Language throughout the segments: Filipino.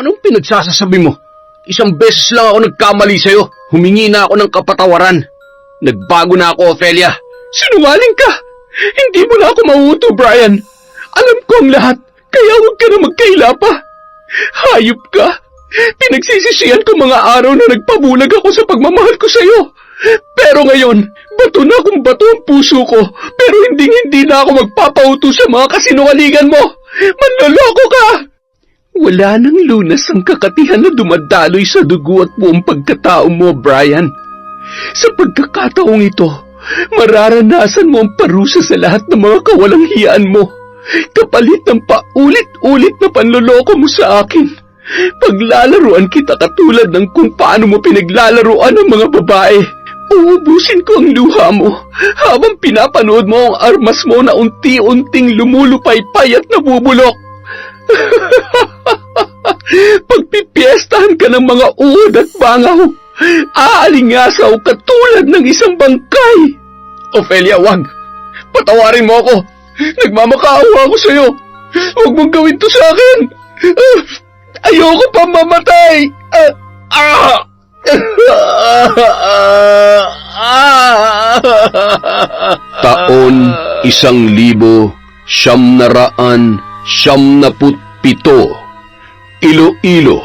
Anong pinagsasasabi mo? Isang beses lang ako nagkamali sa'yo. Humingi na ako ng kapatawaran. Nagbago na ako, Ophelia. Sinungaling ka! Hindi mo na ako mauuto, Brian. Alam ko ang lahat, kaya huwag ka na magkaila pa. Hayop ka! Pinagsisisihan ko mga araw na nagpabulag ako sa pagmamahal ko sa'yo. Pero ngayon, bato na kung bato ang puso ko, pero hindi na ako magpapauto sa mga kasinungalingan mo. Manloloko ka! Wala nang lunas ang kakatihan na dumadaloy sa dugo at buong pagkatao mo, Brian. Sa pagkakataong ito, mararanasan mo ang parusa sa lahat ng mga kawalang hiyaan mo. Kapalit ng paulit-ulit na panloloko mo sa akin. Paglalaruan kita katulad ng kung paano mo pinaglalaruan ng mga babae. Uubusin ko ang luha mo habang pinapanood mo ang armas mo na unti-unting lumulupaypay at nabubulok. Pagpipiestahan ka ng mga uod at bangaw, aalingasaw katulad ng isang bangkay. Ophelia, wag! Patawarin mo ako! Nagmamakaawa ako sa'yo! Huwag mong gawin to sa akin! Ayoko pa mamatay! Taon 1997, Iloilo.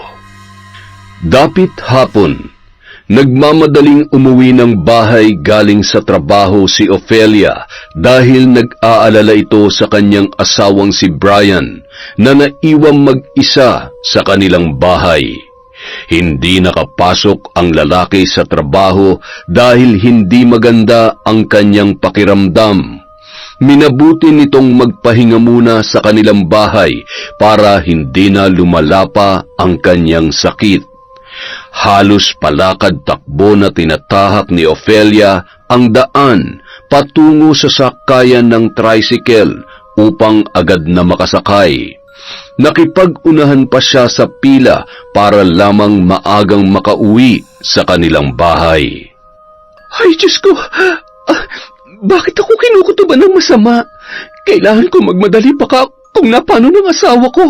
Dapit hapon, nagmamadaling umuwi ng bahay galing sa trabaho si Ophelia dahil nag-aalala ito sa kanyang asawang si Brian na naiwang mag-isa sa kanilang bahay. Hindi nakapasok ang lalaki sa trabaho dahil hindi maganda ang kanyang pakiramdam. Minabuti nitong magpahinga muna sa kanilang bahay para hindi na lumala pa ang kanyang sakit. Halos palakad-takbo na tinatahak ni Ophelia ang daan patungo sa sakayan ng tricycle upang agad na makasakay. Nakipag-unahan pa siya sa pila para lamang maagang makauwi sa kanilang bahay. Ay, Diyos ko! Bakit ako kinukutuban ng masama? Kailangan ko magmadali baka kung napano ng asawa ko.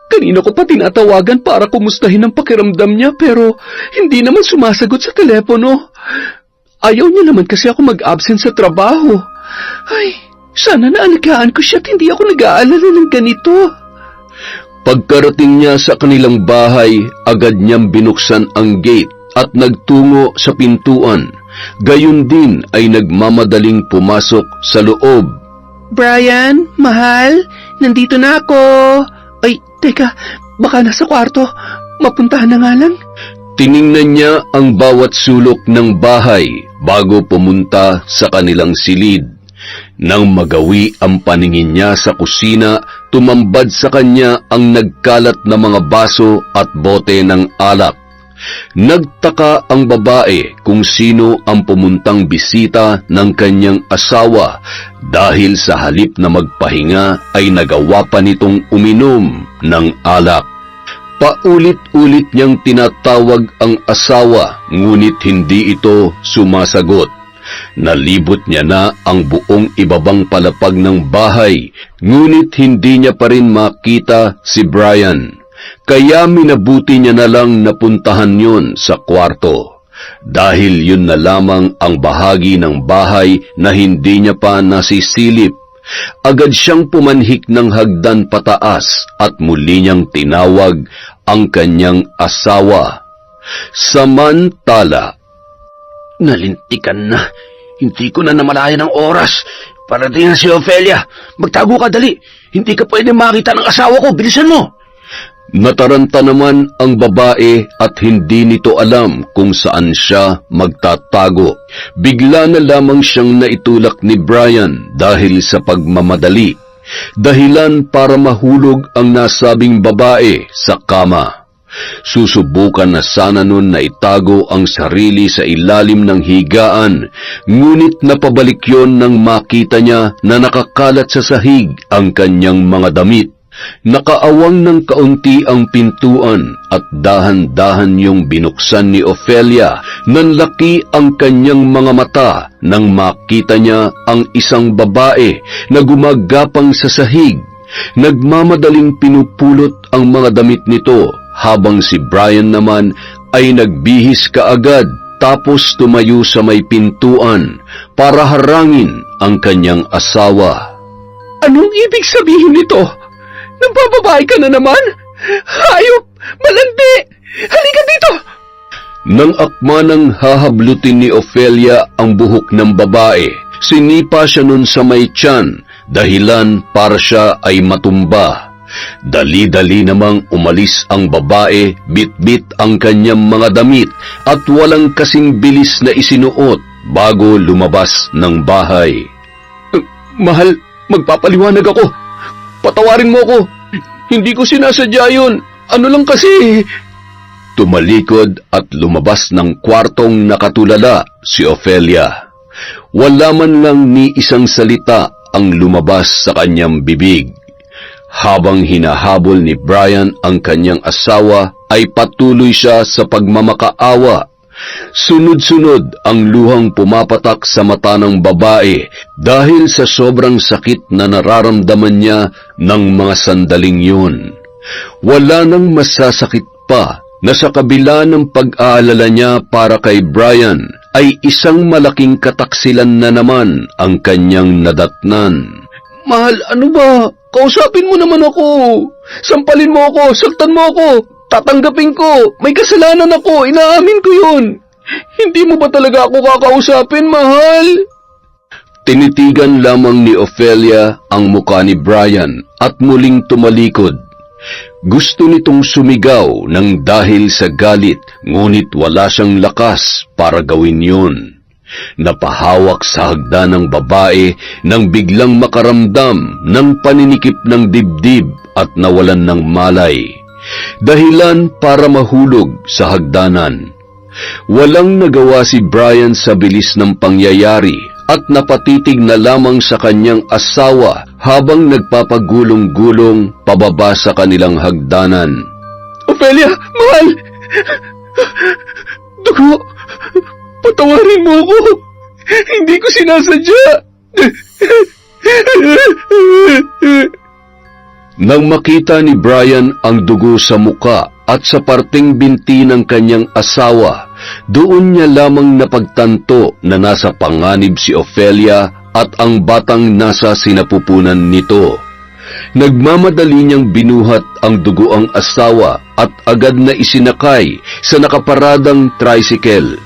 Kanina ko pa tinatawagan para kumustahin ang pakiramdam niya pero hindi naman sumasagot sa telepono. Ayaw niya naman kasi ako mag-absent sa trabaho. Ay, sana naalagaan ko siya at hindi ako nag-aalala ng ganito. Pagkarating niya sa kanilang bahay, agad niyang binuksan ang gate at nagtungo sa pintuan. Gayon din ay nagmamadaling pumasok sa loob. Brian, mahal, nandito na ako. Ay, teka, baka nasa kwarto. Mapuntahan na nga lang. Tiningnan niya ang bawat sulok ng bahay bago pumunta sa kanilang silid. Nang magawi ang paningin niya sa kusina, tumambad sa kanya ang nagkalat na mga baso at bote ng alak. Nagtaka ang babae kung sino ang pumuntang bisita ng kanyang asawa dahil sa halip na magpahinga ay nagawa pa nitong uminom ng alak. Paulit-ulit niyang tinatawag ang asawa ngunit hindi ito sumasagot. Nalibot niya na ang buong ibabang palapag ng bahay ngunit hindi niya pa rin makita si Brian. Kaya minabuti niya na lang napuntahan yon sa kwarto. Dahil yun na lamang ang bahagi ng bahay na hindi niya pa nasisilip. Agad siyang pumanhik ng hagdan pataas at muli niyang tinawag ang kanyang asawa. Samantala, nalintikan na. Hindi ko na namalayan ng oras. Parating na si Ophelia. Magtago ka dali. Hindi ka pwede makita ng asawa ko. Bilisan mo. nataranta naman ang babae at hindi nito alam kung saan siya magtatago. Bigla na lamang siyang naitulak ni Brian dahil sa pagmamadali. Dahilan para mahulog ang nasabing babae sa kama. Susubukan na sana nun na itago ang sarili sa ilalim ng higaan, ngunit napabalik yon nang makita niya na nakakalat sa sahig ang kanyang mga damit. Nakaawang ng kaunti ang pintuan at dahan-dahan yung binuksan ni Ophelia. Nanlaki ang kanyang mga mata nang makita niya ang isang babae na gumagapang sa sahig. Nagmamadaling pinupulot ang mga damit nito habang si Brian naman ay nagbihis kaagad tapos tumayo sa may pintuan para harangin ang kanyang asawa. Anong ibig sabihin nito? Nagbababae ka na naman? Hayop! Malandi! Halika dito! Nang akma nang hahablutin ni Ofelia ang buhok ng babae, sinipa siya nun sa may tiyan, dahilan para siya ay matumba. Dali-dali namang umalis ang babae, bit-bit ang kanyang mga damit at walang kasing bilis na isinuot bago lumabas ng bahay. Mahal, magpapaliwanag ako. Patawarin mo ako. Hindi ko sinasadya yun. Ano lang kasi... Tumalikod at lumabas ng kwartong nakatulala si Ofelia. Wala man lang ni isang salita ang lumabas sa kanyang bibig. Habang hinahabol ni Brian ang kanyang asawa, ay patuloy siya sa pagmamakaawa. Sunod-sunod ang luhang pumapatak sa mata ng babae dahil sa sobrang sakit na nararamdaman niya ng mga sandaling yun. Wala nang masasakit pa na sa kabila ng pag-aalala niya para kay Brian ay isang malaking kataksilan na naman ang kanyang nadatnan. Mahal, ano ba? Kausapin mo naman ako. Sampalin mo ako, saktan mo ako. Tatanggapin ko. May kasalanan ako, inaamin ko yun. Hindi mo ba talaga ako kakausapin, mahal? Tinitigan lamang ni Ofelia ang muka ni Brian at muling tumalikod. Gusto nitong sumigaw ng dahil sa galit, ngunit wala siyang lakas para gawin yun. Napahawak sa hagdan ng babae nang biglang makaramdam ng paninikip ng dibdib at nawalan ng malay. Dahilan para mahulog sa hagdanan. Walang nagawa si Brian sa bilis ng pangyayari at napatitig na lamang sa kanyang asawa habang nagpapagulong-gulong pababa sa kanilang hagdanan. Ofelia, mahal! Dugo, patawarin mo ako. Hindi ko sinasadya. Nang makita ni Brian ang dugo sa muka at sa parting binti ng kanyang asawa, doon niya lamang napagtanto na nasa panganib si Ofelia at ang batang nasa sinapupunan nito. Nagmamadali niyang binuhat ang dugo ang asawa at agad na isinakay sa nakaparadang tricycle.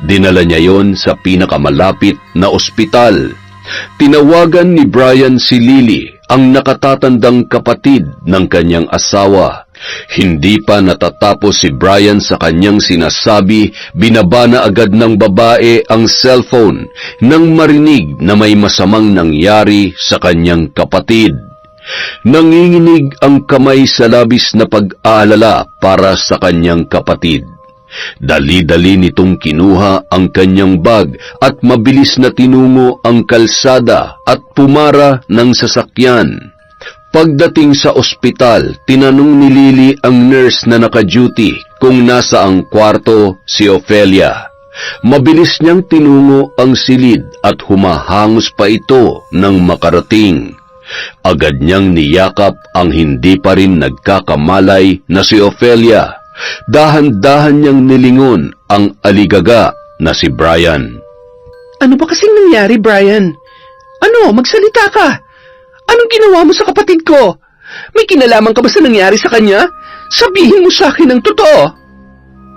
Dinala niya yon sa pinakamalapit na ospital. Tinawagan ni Brian si Lily, ang nakatatandang kapatid ng kanyang asawa. Hindi pa natatapos si Brian sa kanyang sinasabi, binaba na agad ng babae ang cellphone nang marinig na may masamang nangyari sa kanyang kapatid. Nanginginig ang kamay sa labis na pag-aalala para sa kanyang kapatid. Dali-dali nitong kinuha ang kanyang bag at mabilis na tinungo ang kalsada at pumara ng sasakyan. Pagdating sa ospital, tinanong ni Lily ang nurse na naka-duty kung nasa ang kwarto si Ofelia. Mabilis niyang tinungo ang silid at humahangos pa ito nang makarating. Agad niyang niyakap ang hindi pa rin nagkakamalay na si Ofelia. Dahan-dahan niyang nilingon ang aligaga na si Brian. Ano ba kasing nangyari, Brian? Ano, magsalita ka. Anong ginawa mo sa kapatid ko? May kinalaman ka ba sa nangyari sa kanya? Sabihin mo sa akin ang totoo.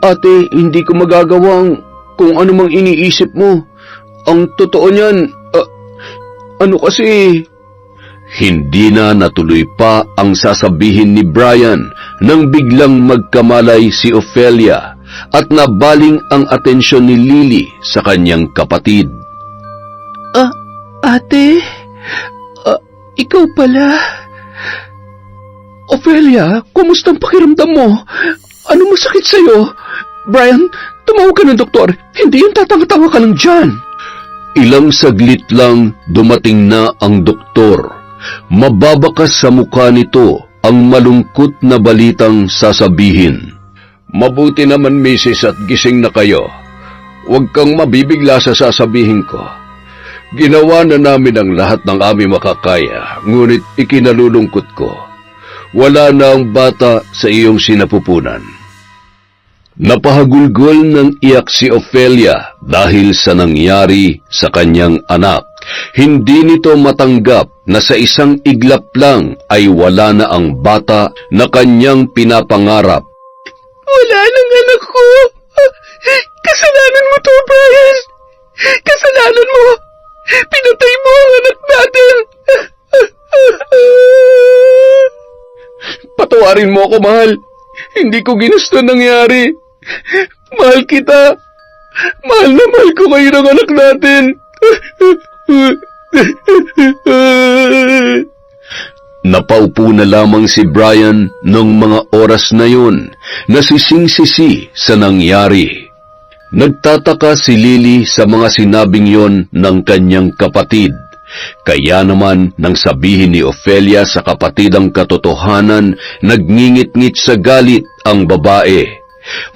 Ate, hindi ko magagawang kung ano mang iniisip mo. Ang totoo niyan, ano kasi... Hindi na natuloy pa ang sasabihin ni Brian nang biglang magkamalay si Ofelia at nabaling ang atensyon ni Lily sa kanyang kapatid. Ate, ikaw pala. Ofelia, kumusta ang pakiramdam mo? Ano masakit sa'yo? Brian, tumawag ka ng doktor. Hindi yung tatanga-tawa ka lang dyan. Ilang saglit lang dumating na ang doktor. Mababakas sa mukha nito ang malungkot na balitang sasabihin. Mabuti naman, Mrs. at gising na kayo. Huwag kang mabibigla sa sasabihin ko. Ginawa na namin ang lahat ng aming makakaya, ngunit ikinalulungkot ko. wala na ang bata sa iyong sinapupunan. Napahagulgol ng iyak si Ofelia dahil sa nangyari sa kanyang anak. Hindi nito matanggap na sa isang iglap lang ay wala na ang bata na kanyang pinapangarap. Wala nang anak ko. Kasalanan mo to, Brian. Kasalanan mo. Pinatay mo ang anak natin. Patawarin mo ako, mahal. Hindi ko ginusto nangyari. Mahal kita. Mahal na mahal ko kayo ng anak natin. Napaupo na lamang si Brian noong mga oras na yun, nasising-sisi sa nangyari. Nagtataka si Lily sa mga sinabing yon ng kanyang kapatid. Kaya naman nang sabihin ni Ofelia sa kapatid ang katotohanan, nagngingit-ngit sa galit ang babae.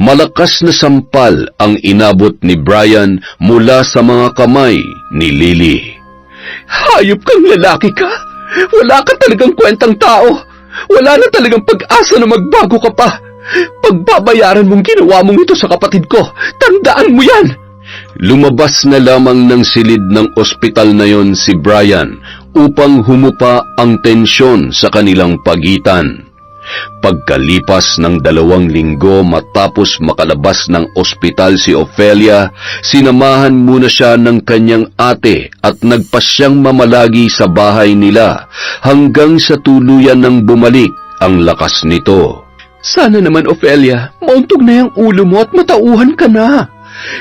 Malakas na sampal ang inabot ni Brian mula sa mga kamay ni Lily. Hayop kang lalaki ka. Wala ka talagang kwentang tao. Wala na talagang pag-asa na magbago ka pa. Pagbabayaran mong ginawa mong ito sa kapatid ko. Tandaan mo yan. Lumabas na lamang ng silid ng ospital na yon si Brian upang humupa ang tensyon sa kanilang pagitan. Pagkalipas ng 2 linggo matapos makalabas ng ospital si Ofelia, sinamahan muna siya ng kanyang ate at nagpasyang mamalagi sa bahay nila hanggang sa tuluyan ng bumalik ang lakas nito. Sana naman, Ofelia, mauntog na yung ulo mo at matauhan ka na.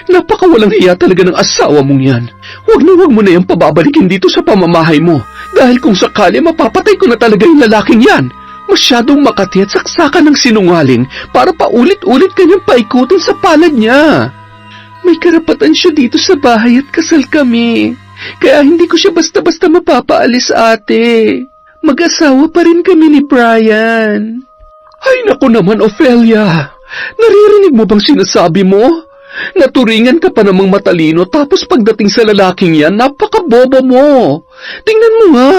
Napakawalang hiya talaga ng asawa mong yan. Huwag mo na yung pababalikin dito sa pamamahay mo. Dahil kung sakali mapapatay ko na talaga yung lalaking yan. Masyadong makati at saksakan ng sinungaling para paulit-ulit kanyang paikutin sa palad niya. May karapatan siya dito sa bahay at kasal kami. Kaya hindi ko siya basta-basta mapapaalis, ate. Mag-asawa pa rin kami ni Brian. Ay naku naman, Ofelia. Naririnig mo bang sinasabi mo? Naturingan ka pa namang matalino tapos pagdating sa lalaking yan, napakabobo mo. Tingnan mo nga.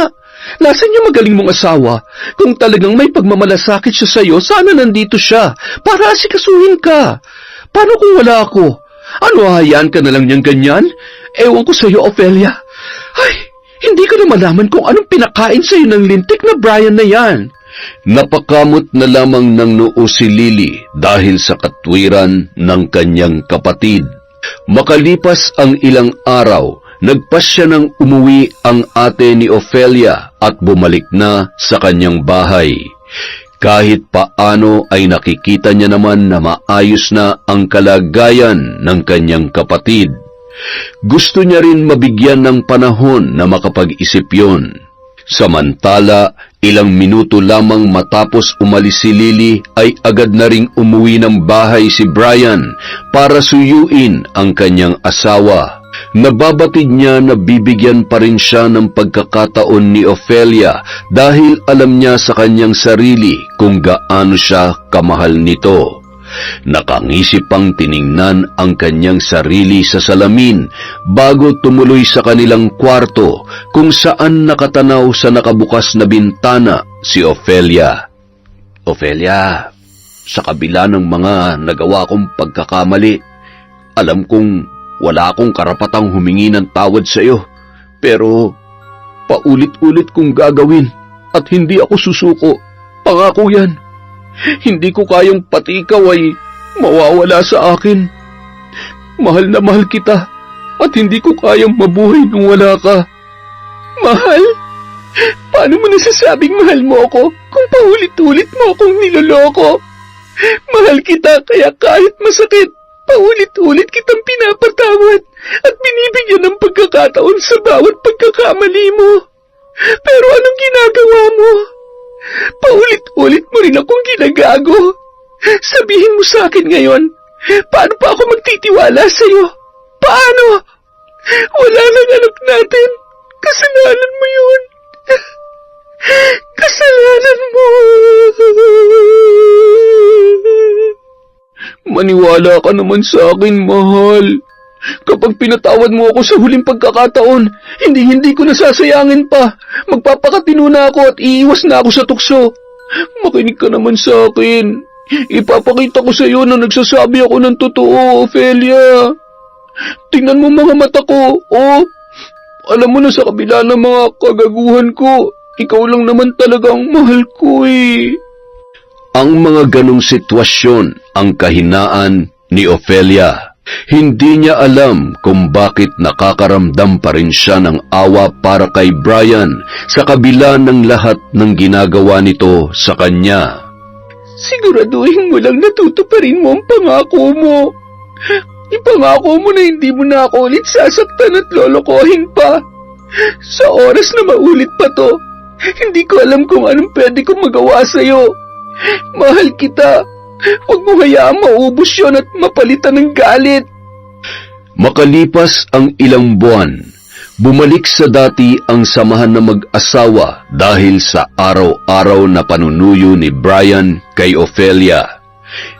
Nasaan yung magaling mong asawa? Kung talagang may pagmamalasakit siya sa'yo, sana nandito siya para asikasuhin ka. Paano kung wala ako? Ano, hayaan ka na lang niyang ganyan? Ewan ko sa'yo, Ofelia. Ay, hindi ko na malaman kung anong pinakain sa'yo ng lintik na Brian na yan. Napakamot na lamang ng noo si Lily dahil sa katwiran ng kanyang kapatid. Makalipas ang ilang araw, nagpasya ng umuwi ang ate ni Ofelia at bumalik na sa kanyang bahay. Kahit paano ay nakikita niya naman na maayos na ang kalagayan ng kanyang kapatid. Gusto niya rin mabigyan ng panahon na makapag-isip yun. Samantala, ilang minuto lamang matapos umalis si Lily ay agad na ring umuwi ng bahay si Brian para suyuin ang kanyang asawa. Nababatid niya na bibigyan pa rin siya ng pagkakataon ni Ofelia dahil alam niya sa kanyang sarili kung gaano siya kamahal nito. Nakangisi pang tiningnan ang kanyang sarili sa salamin bago tumuloy sa kanilang kwarto kung saan nakatanaw sa nakabukas na bintana si Ofelia. Ofelia, sa kabila ng mga nagawa kong pagkakamali, alam kong wala akong karapatang humingi ng tawad sa iyo, pero paulit-ulit kong gagawin at hindi ako susuko. Pangako yan. Hindi ko kayang pati ikaw ay mawawala sa akin. Mahal na mahal kita at hindi ko kayang mabuhay nung wala ka. Mahal? Paano mo nasasabing mahal mo ako kung paulit-ulit mo akong niloloko? Mahal kita kaya kahit masakit, paulit-ulit kitang pinapatawad at binibigyan ng pagkakataon sa bawat pagkakamali mo. Pero anong ginagawa mo? Paulit-ulit mo rin akong ginagago. Sabihin mo sa akin ngayon, paano pa ako magtitiwala sa'yo? Paano? Wala nang anak natin. Kasalanan mo yun. Kasalanan mo. Maniwala ka naman sa akin, mahal. Kapag pinatawad mo ako sa huling pagkakataon, hindi ko nasasayangin pa. Magpapakatino na ako at iiwas na ako sa tukso. Makinig ka naman sa akin. Ipapakita ko sa iyo na nagsasabi ako ng totoo, Ophelia. Tingnan mo mga mata ko, oh. Alam mo na sa kabila ng mga kagaguhan ko, ikaw lang naman talagang mahal ko eh. Ang mga ganong sitwasyon ang kahinaan ni Ophelia. Hindi niya alam kung bakit nakakaramdam pa rin siya ng awa para kay Brian sa kabila ng lahat ng ginagawa nito sa kanya. Siguraduhin mo lang natutuparin mo ang pangako mo. Ipangako mo na hindi mo na ako ulit sasaktan at lolokohin pa. Sa oras na maulit pa to, hindi ko alam kung anong pwede kong magawa sa'yo. Mahal kita. Huwag mo hayaang maubos yun at mapalitan ng galit. Makalipas ang ilang buwan, bumalik sa dati ang samahan na mag-asawa dahil sa araw-araw na panunuyo ni Brian kay Ophelia.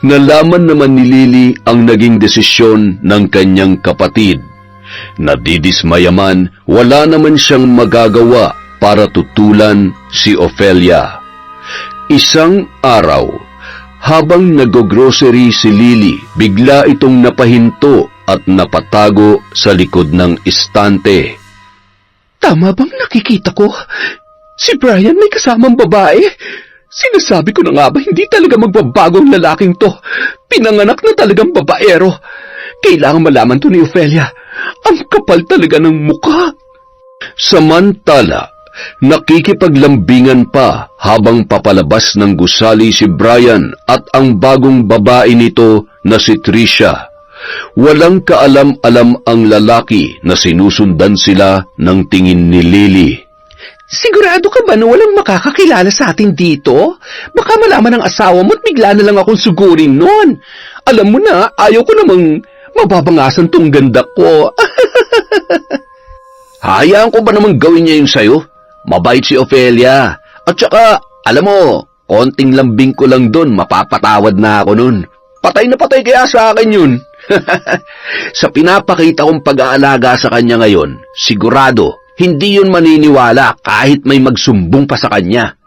Nalaman naman ni Lily ang naging desisyon ng kanyang kapatid. Nadidismayaman, wala naman siyang magagawa para tutulan si Ophelia. Isang araw, habang nag-grocery si Lily, bigla itong napahinto at napatago sa likod ng istante. Tama bang nakikita ko? Si Brian may kasamang babae? Sinasabi ko na nga ba hindi talaga magbabago ang lalaking to? Pinanganak na talagang babaero. Kailangan malaman to ni Ophelia. Ang kapal talaga ng mukha. Samantala, nakikipaglambingan pa habang papalabas ng gusali si Brian at ang bagong babae nito na si Tricia. Walang kaalam-alam ang lalaki na sinusundan sila ng tingin ni Lily. Sigurado ka ba na walang makakakilala sa atin dito? Baka malaman ng asawa mo at bigla na lang akong sugurin nun. Alam mo na, ayaw ko namang mababangasan tong ganda ko. Hayaan ko ba namang gawin niya yung sayo? Mabait si Ophelia. At saka, alam mo, konting lambing ko lang dun, mapapatawad na ako nun. Patay na patay kaya sa akin yun. Sa pinapakita kong pag-aalaga sa kanya ngayon, sigurado, hindi yun maniniwala kahit may magsumbong pa sa kanya.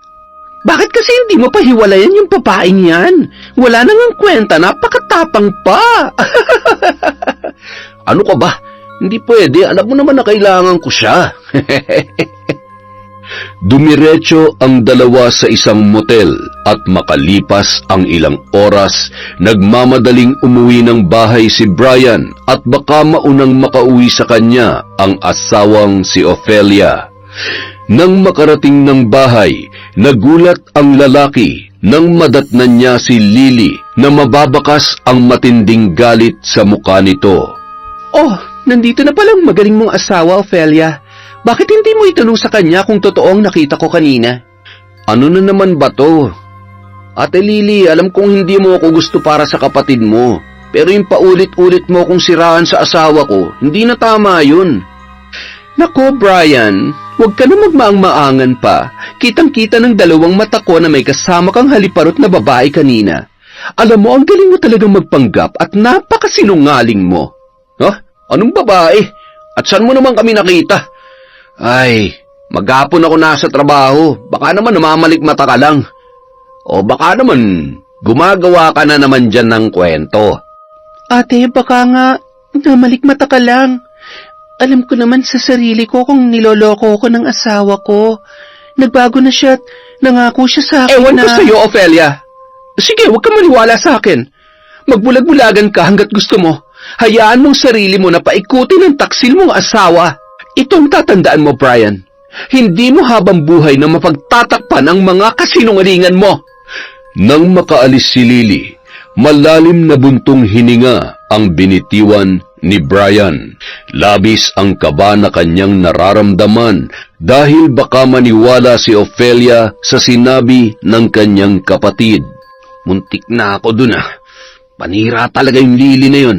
Bakit kasi hindi mo pahiwalayan yung babaeng yan? Wala nang ang kwenta, napakatapang pa. Ano ka ba? Hindi pwede, alam mo naman na kailangan ko siya. Dumiretso ang dalawa sa isang motel at makalipas ang ilang oras, nagmamadaling umuwi ng bahay si Brian at baka maunang makauwi sa kanya ang asawang si Ophelia. Nang makarating ng bahay, nagulat ang lalaki nang madatnan niya si Lily na mababakas ang matinding galit sa mukha nito. Oh, nandito na palang magaling mong asawa, Ophelia. Bakit hindi mo itanong sa kanya kung totoong nakita ko kanina? Ano na naman ba to? Ate Lily, alam kong hindi mo ako gusto para sa kapatid mo. Pero yung paulit-ulit mo kong siraan sa asawa ko, hindi na tama yun. Nako, Brian, huwag ka na magmaang-maangan pa. Kitang-kita ng dalawang mata ko na may kasama kang haliparot na babae kanina. Alam mo, ang galing mo talagang magpanggap at napakasinungaling mo. Huh? Anong babae? At saan mo naman kami nakita? Ay, maghapon ako nasa trabaho. Baka naman namamalikmata ka lang. O baka naman gumagawa ka na naman dyan ng kwento. Ate, baka nga namalikmata ka lang. Alam ko naman sa sarili ko kung niloloko ko ng asawa ko. Nagbago na siya at nangako siya sa akin Ewan na... ko sa'yo, Ophelia. Sige, huwag ka maniwala sa akin. Magbulag-bulagan ka hanggat gusto mo. Hayaan mong sarili mo na paikutin ng taksil mong asawa. Itong tatandaan mo, Brian. Hindi mo habang buhay na mapagtatakpan ang mga kasinungalingan mo. Nang makaalis si Lily, malalim na buntong hininga ang binitiwan ni Brian. Labis ang kaba na kanyang nararamdaman dahil baka maniwala si Ophelia sa sinabi ng kanyang kapatid. Muntik na ako dun ah. Panira talaga yung Lily na yun.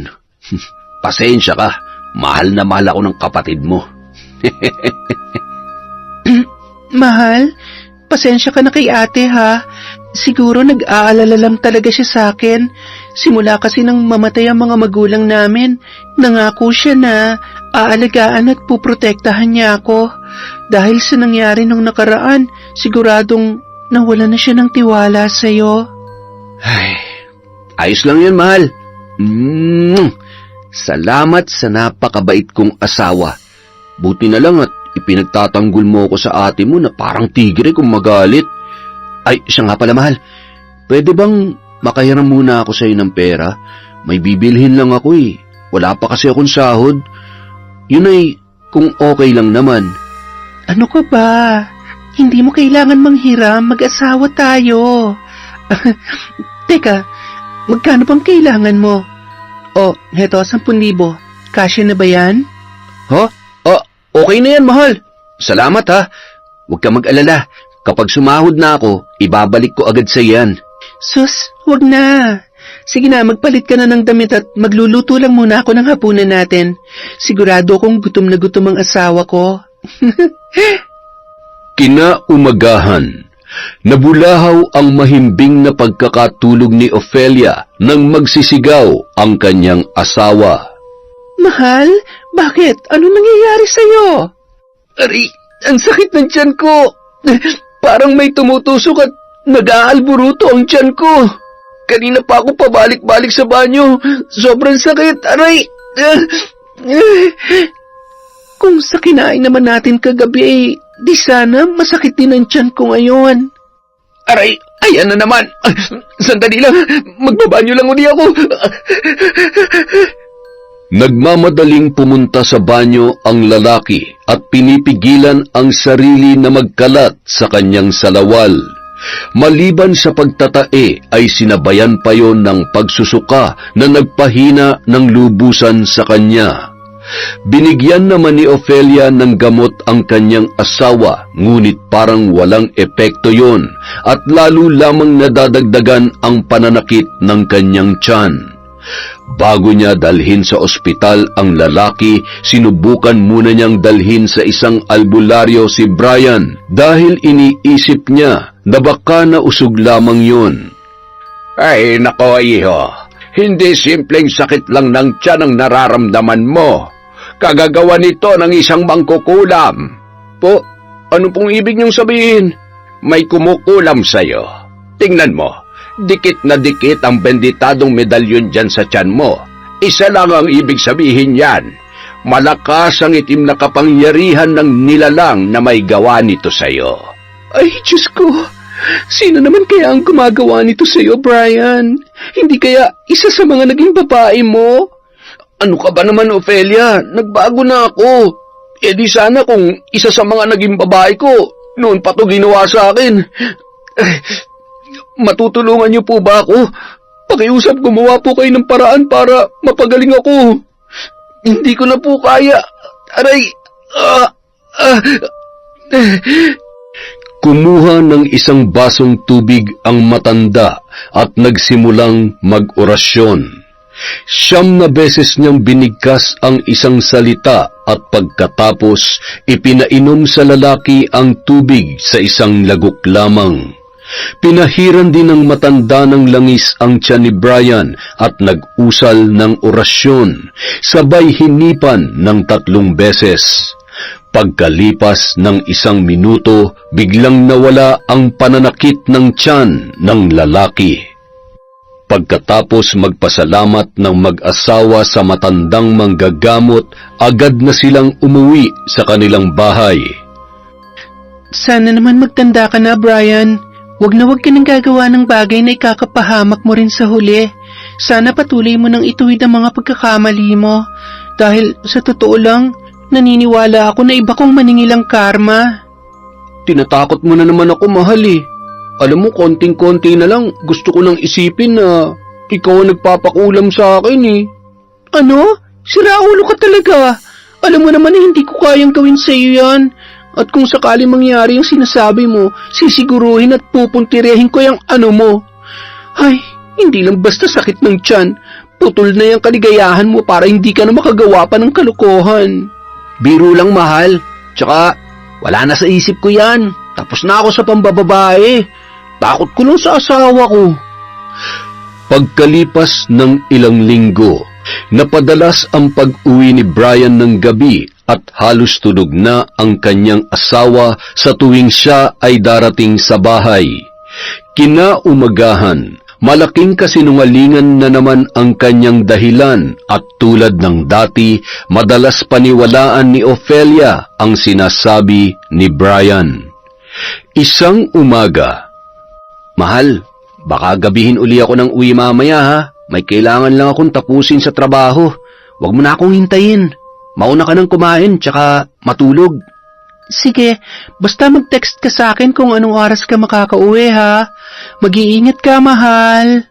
Pasensya ka. Mahal na mahal ako ng kapatid mo. Mahal, pasensya ka na kay ate ha. Siguro nag-aalala lang talaga siya sa akin. Simula kasi nang mamatay ang mga magulang namin, nangako siya na aalagaan at puprotektahan niya ako. Dahil sa nangyari nung nakaraan, siguradong nawala na siya ng tiwala sa'yo. Ay, ayos lang yan, mahal. Salamat sa napakabait kong asawa. Buti na lang at ipinagtatanggol mo ako sa ate mo na parang tigre kung magalit. Ay, siya nga pala, mahal. Pwede bang makahiram muna ako sa'yo ng pera? May bibilhin lang ako eh. Wala pa kasi akong sahod. Yun ay kung okay lang naman. Ano ka ba? Hindi mo kailangan manghiram, mag-asawa tayo. Teka, magkano bang kailangan mo? Oh, heto, 10,000. Kasya na ba yan? Ha? Okay na yan, mahal. Salamat ha. Huwag ka mag-alala. Kapag sumahod na ako, ibabalik ko agad sa yan. Sus, wag na. Sige na, magpalit ka na ng damit at magluluto lang muna ako ng hapunan natin. Sigurado akong gutom na gutom ang asawa ko. Kinaumagahan, nabulahaw ang mahimbing na pagkakatulog ni Ofelia nang magsisigaw ang kanyang asawa. Mahal, bakit? Ano nangyayari sa'yo? Ari, ang sakit ng tiyan ko. Parang may tumutusok at nag-aalburuto ang tiyan ko. Kanina pa ako pabalik-balik sa banyo. Sobrang sakit, aray. Kung sa kinain naman natin kagabi, di sana masakit din ang tiyan ko ngayon. Aray, ayan na naman. Sandali lang, magbabanyo lang uli ako. Nagmamadaling pumunta sa banyo ang lalaki at pinipigilan ang sarili na magkalat sa kanyang salawal. Maliban sa pagtatae ay sinabayan pa yon ng pagsusuka na nagpahina ng lubusan sa kanya. Binigyan naman ni Ofelia ng gamot ang kanyang asawa, ngunit parang walang epekto yon at lalo lamang nadadagdagan ang pananakit ng kanyang tiyan. Bago niya dalhin sa ospital ang lalaki, sinubukan muna niyang dalhin sa isang albularyo si Brian dahil iniisip niya na baka nausog lamang yun. Ay, nako, iho. Hindi simpleng sakit lang ng tiyan ang nararamdaman mo. Kagagawa nito ng isang mangkukulam. Po, ano pong ibig niyong sabihin? May kumukulam sa'yo. Tingnan mo, dikit na dikit ang benditadong medalyon dyan sa tiyan mo. Isa lang ang ibig sabihin yan. Malakas ang itim na kapangyarihan ng nilalang na may gawa nito sa'yo. Ay, Diyos ko! Sino naman kaya ang gumagawa nito sa'yo, Brian? Hindi kaya isa sa mga naging babae mo? Ano ka ba naman, Ofelia? Nagbago na ako. E di sana kung isa sa mga naging babae ko, noon pa to ginawa sa akin. Matutulungan niyo po ba ako? Pakiusap, gumawa po kayo ng paraan para mapagaling ako. Hindi ko na po kaya. Aray! Kumuha ng isang basong tubig ang matanda at nagsimulang mag-orasyon. 9 na beses niyang binigkas ang isang salita at pagkatapos ipinainom sa lalaki ang tubig sa isang lagok lamang. Pinahiran din ng matanda ng langis ang tiyan ni Brian at nag-usal ng orasyon, sabay hinipan ng 3 beses. Pagkalipas ng 1 minuto, biglang nawala ang pananakit ng tiyan ng lalaki. Pagkatapos magpasalamat ng mag-asawa sa matandang manggagamot, agad na silang umuwi sa kanilang bahay. Sana naman magtanda ka na, Brian. Huwag na huwag ka nang gagawa ng bagay na ikakapahamak mo rin sa huli. Sana patuloy mo nang ituwid ang mga pagkakamali mo. Dahil sa totoo lang, naniniwala ako na iba kong maningilang karma. Tinatakot mo na naman ako, mahal eh. Alam mo, konting-konti na lang, gusto ko nang isipin na ikaw ang nagpapakulam sa akin eh. Ano? Siraulo ka talaga. Alam mo naman na hindi ko kayang gawin sa iyo yan. At kung sakali mangyari yung sinasabi mo, sisiguruhin at pupuntirehin ko yung ano mo. Ay, hindi lang basta sakit ng tiyan. Putol na yung kaligayahan mo para hindi ka na makagawa pa ng kalokohan. Biro lang, mahal. Tsaka, wala na sa isip ko yan. Tapos na ako sa pambababae. Takot ko lang sa asawa ko. Pagkalipas ng ilang linggo, napadalas ang pag-uwi ni Brian ng gabi at halos tulog na ang kanyang asawa sa tuwing siya ay darating sa bahay. Kinaumagahan, malaking kasinungalingan na naman ang kanyang dahilan at tulad ng dati, madalas paniwalaan ni Ofelia ang sinasabi ni Brian. Isang umaga, "Mahal, baka gabihin uli ako ng uwi mamaya ha. May kailangan lang akong tapusin sa trabaho. Huwag mo na akong hintayin. Mauna ka nang kumain, tsaka matulog." "Sige, basta mag-text ka sa akin kung anong oras ka makakauwi ha. Mag-iingat ka, mahal."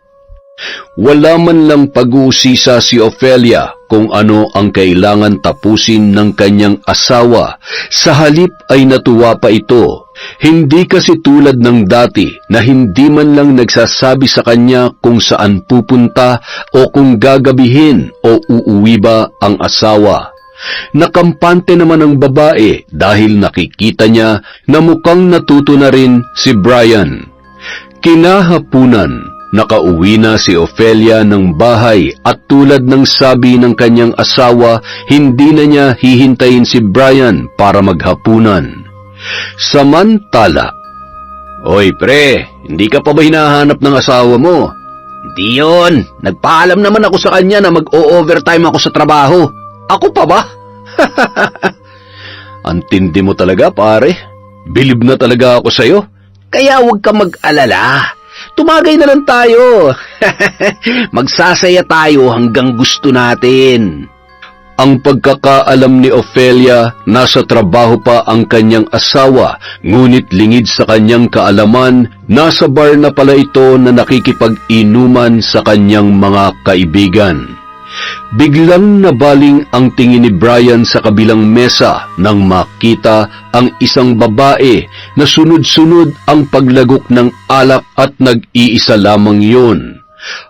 Wala man lang pag-uusisa si Ofelia kung ano ang kailangan tapusin ng kanyang asawa. Sa halip ay natuwa pa ito. Hindi kasi tulad ng dati na hindi man lang nagsasabi sa kanya kung saan pupunta o kung gagabihin o uuwi ba ang asawa. Nakampante naman ang babae dahil nakikita niya na mukhang natuto na rin si Brian. Kinahapunan, nakauwi na si Ofelia ng bahay at tulad ng sabi ng kanyang asawa, hindi na niya hihintayin si Brian para maghapunan. Samantala, "Oy pre, hindi ka pa ba hinahanap ng asawa mo?" "Hindi yun. Nagpaalam naman ako sa kanya na mag-o-overtime ako sa trabaho. Ako pa ba?" "Antindi mo talaga pare. Bilib na talaga ako sa'yo." "Kaya huwag ka mag-alala. Tumagay na lang tayo. Magsasaya tayo hanggang gusto natin." Ang pagkakaalam ni Ofelia, nasa trabaho pa ang kanyang asawa, ngunit lingid sa kanyang kaalaman, nasa bar na pala ito na nakikipag-inuman sa kanyang mga kaibigan. Biglang nabaling ang tingin ni Brian sa kabilang mesa nang makita ang isang babae na sunod-sunod ang paglagok ng alak at nag-iisa lamang yun.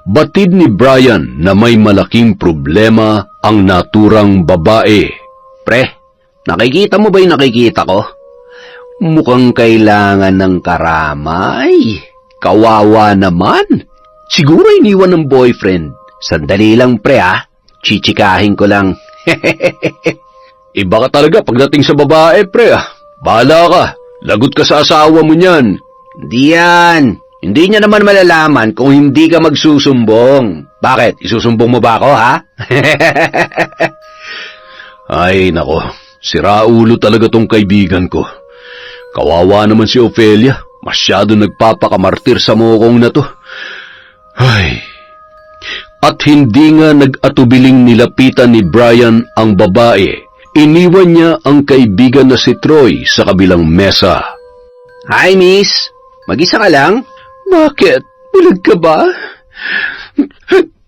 Batid ni Brian na may malaking problema ang naturang babae. "Pre, nakikita mo ba yung nakikita ko? Mukhang kailangan ng karamay. Kawawa naman. Siguro iniwan ng boyfriend. Sandali lang pre ha. Chichikahin ko lang." "Iba ka talaga pagdating sa babae pre ah. Bahala ka. Lagot ka sa asawa mo niyan." "Hindi yan. Hindi niya naman malalaman kung hindi ka magsusumbong. Bakit? Isusumbong mo ba ako ha?" Ay nako, siraulo talaga tong kaibigan ko. Kawawa naman si Ofelia. Masyado nagpapakamartir sa mukong na to. Ay. At hindi nga nag-atubiling nilapitan ni Brian ang babae. Iniwan niya ang kaibigan na si Troy sa kabilang mesa. "Hi, miss. Mag-isa ka lang?" "Bakit? Bulag ka ba?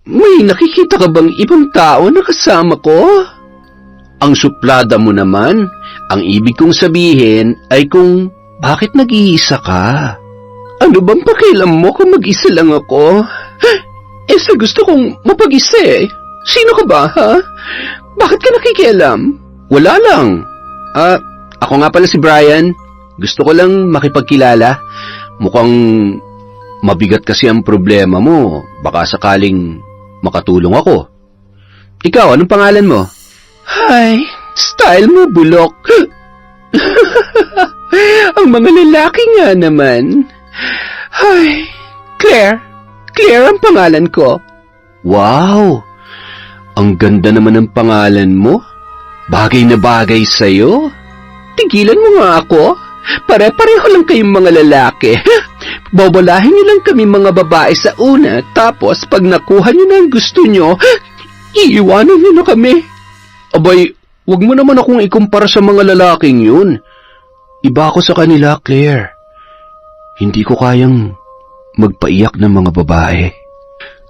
May nakikita ka bang ibang tao na kasama ko?" "Ang suplada mo naman. Ang ibig kong sabihin ay kung bakit nag-iisa ka?" "Ano bang pakialam mo kung mag-isa lang ako? Sa gusto kong mapag-isa eh. Sino ka ba, ha? Bakit ka nakikialam?" "Wala lang. Ako nga pala si Brian. Gusto ko lang makipagkilala. Mukhang mabigat kasi ang problema mo. Baka sakaling makatulong ako." "Ikaw, anong pangalan mo?" "Ay, style mo, bulok." Ang mga lalaki nga naman. "Ay, Claire. Claire ang pangalan ko." "Wow, ang ganda naman ng pangalan mo. Bagay na bagay sa'yo." "Tigilan mo nga ako. Pare-pareho lang kayong mga lalaki. Bobolahin niyo lang kami mga babae sa una, tapos pag nakuha niyo na ang gusto niyo, iiwanan niyo na kami." "Abay, wag mo naman akong ikumpara sa mga lalaking yun. Iba ako sa kanila, Claire. Hindi ko kayang magpaiyak ng mga babae."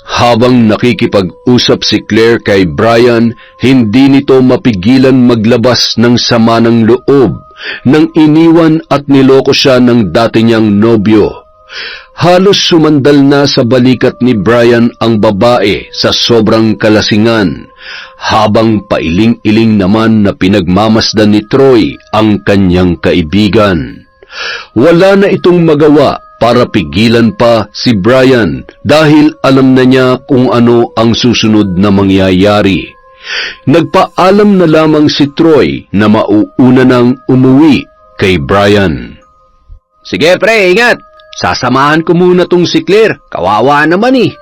Habang nakikipag-usap si Claire kay Brian, hindi nito mapigilan maglabas ng sama ng loob nang iniwan at niloko siya ng dati niyang nobyo. Halos sumandal na sa balikat ni Brian ang babae sa sobrang kalasingan, habang pailing-iling naman na pinagmamasdan ni Troy ang kanyang kaibigan. Wala na itong magawa para pigilan pa si Brian dahil alam na niya kung ano ang susunod na mangyayari. Nagpaalam na lamang si Troy na mauuna nang umuwi kay Brian. Sige pre, ingat. Sasamahan ko muna tong si Claire. Kawawa naman eh.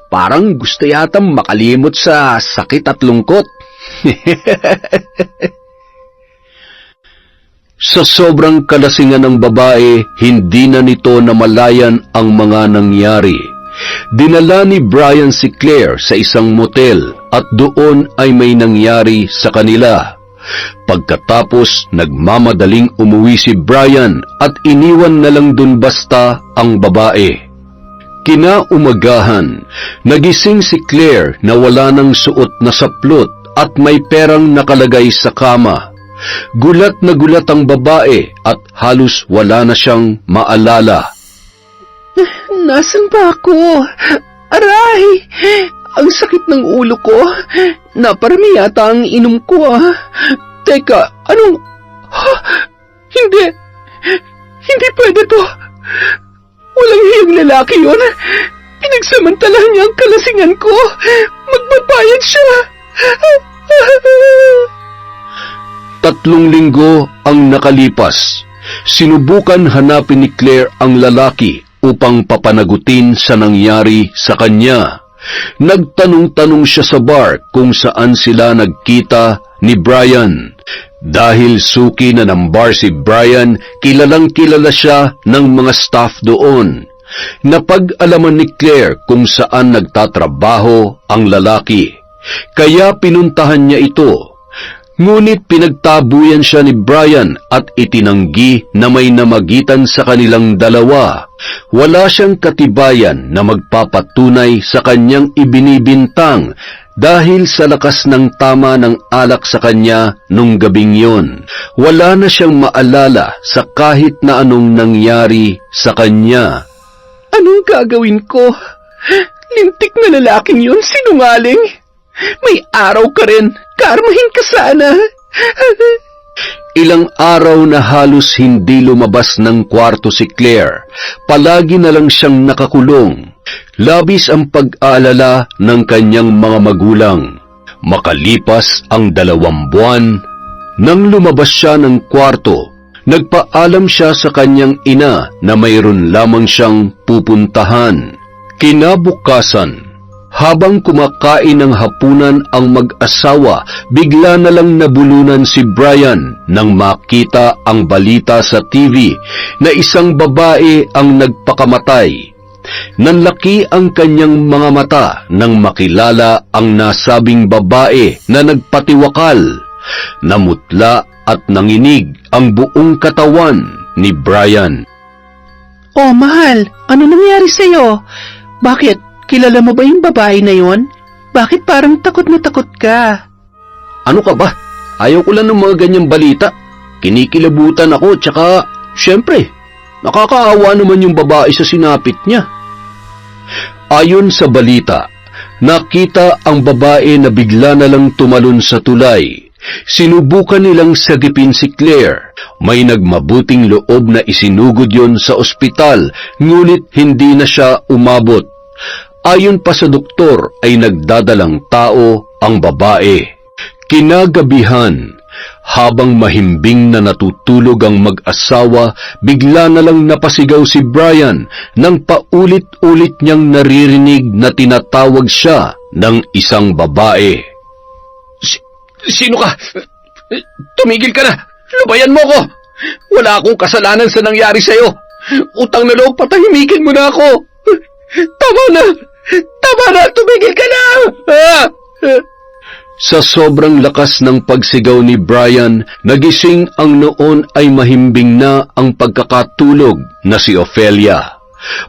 Parang gusto yatang makalimot sa sakit at lungkot. Sa sobrang kalasingan ng babae, hindi na nito namalayan ang mga nangyari. Dinala ni Brian si Claire sa isang motel at doon ay may nangyari sa kanila. Pagkatapos, nagmamadaling umuwi si Brian at iniwan na lang dun basta ang babae. Kinaumagahan, nagising si Claire na wala ng suot na saplot at may perang nakalagay sa kama. Gulat na gulat ang babae at halos wala na siyang maalala. Nasaan ba ako? Aray! Ang sakit ng ulo ko. Naparami yata ang inom ko Teka, anong... Hindi. Hindi pwede to. Walang hiyang lalaki yun. Pinagsamantalahan niya ang kalasingan ko. Magbabayad siya. 3 linggo ang nakalipas. Sinubukan hanapin ni Claire ang lalaki upang papanagutin sa nangyari sa kanya. Nagtanong-tanong siya sa bar kung saan sila nagkita ni Brian. Dahil suki na ng bar si Brian, kilalang kilala siya ng mga staff doon. Napag-alaman ni Claire kung saan nagtatrabaho ang lalaki. Kaya pinuntahan niya ito. Ngunit pinagtabuyan siya ni Brian at itinanggi na may namagitan sa kanilang dalawa. Wala siyang katibayan na magpapatunay sa kanyang ibinibintang dahil sa lakas ng tama ng alak sa kanya nung gabing yon. Wala na siyang maalala sa kahit na anong nangyari sa kanya. Anong gagawin ko? Lintik na lalaking yun, sinungaling. May araw ka rin. Karmahin ka sana. Ilang araw na halos hindi lumabas ng kwarto si Claire. Palagi na lang siyang nakakulong. Labis ang pag-aalala ng kanyang mga magulang. Makalipas ang 2 buwan, nang lumabas siya ng kwarto, nagpaalam siya sa kanyang ina na mayroon lamang siyang pupuntahan. Kinabukasan, habang kumakain ng hapunan ang mag-asawa, bigla na lang nabulunan si Brian nang makita ang balita sa TV na isang babae ang nagpakamatay. Nanlaki ang kanyang mga mata nang makilala ang nasabing babae na nagpatiwakal. Namutla at nanginig ang buong katawan ni Brian. Oh, mahal, ano nangyari sa'yo? Bakit? Kilala mo ba yung babae na yon? Bakit parang takot na takot ka? Ano ka ba? Ayaw ko lang ng mga ganyang balita. Kinikilabutan ako, tsaka, syempre, nakakaawa naman yung babae sa sinapit niya. Ayon sa balita, nakita ang babae na bigla na lang tumalon sa tulay. Sinubukan nilang sagipin si Claire. May nagmabuting loob na isinugod yon sa ospital, ngunit hindi na siya umabot. Ayon pa sa doktor ay nagdadalang tao ang babae. Kinagabihan, habang mahimbing na natutulog ang mag-asawa, bigla na lang napasigaw si Brian nang paulit-ulit niyang naririnig na tinatawag siya ng isang babae. Sino ka? Tumigil ka na! Lubayan mo ko! Wala akong kasalanan sa nangyari sa'yo. Utang na loob, patahimikin mo na ako. Tama na! Tama na! Tumigil ka na! Sa sobrang lakas ng pagsigaw ni Brian, nagising ang noon ay mahimbing na ang pagkakatulog na si Ophelia.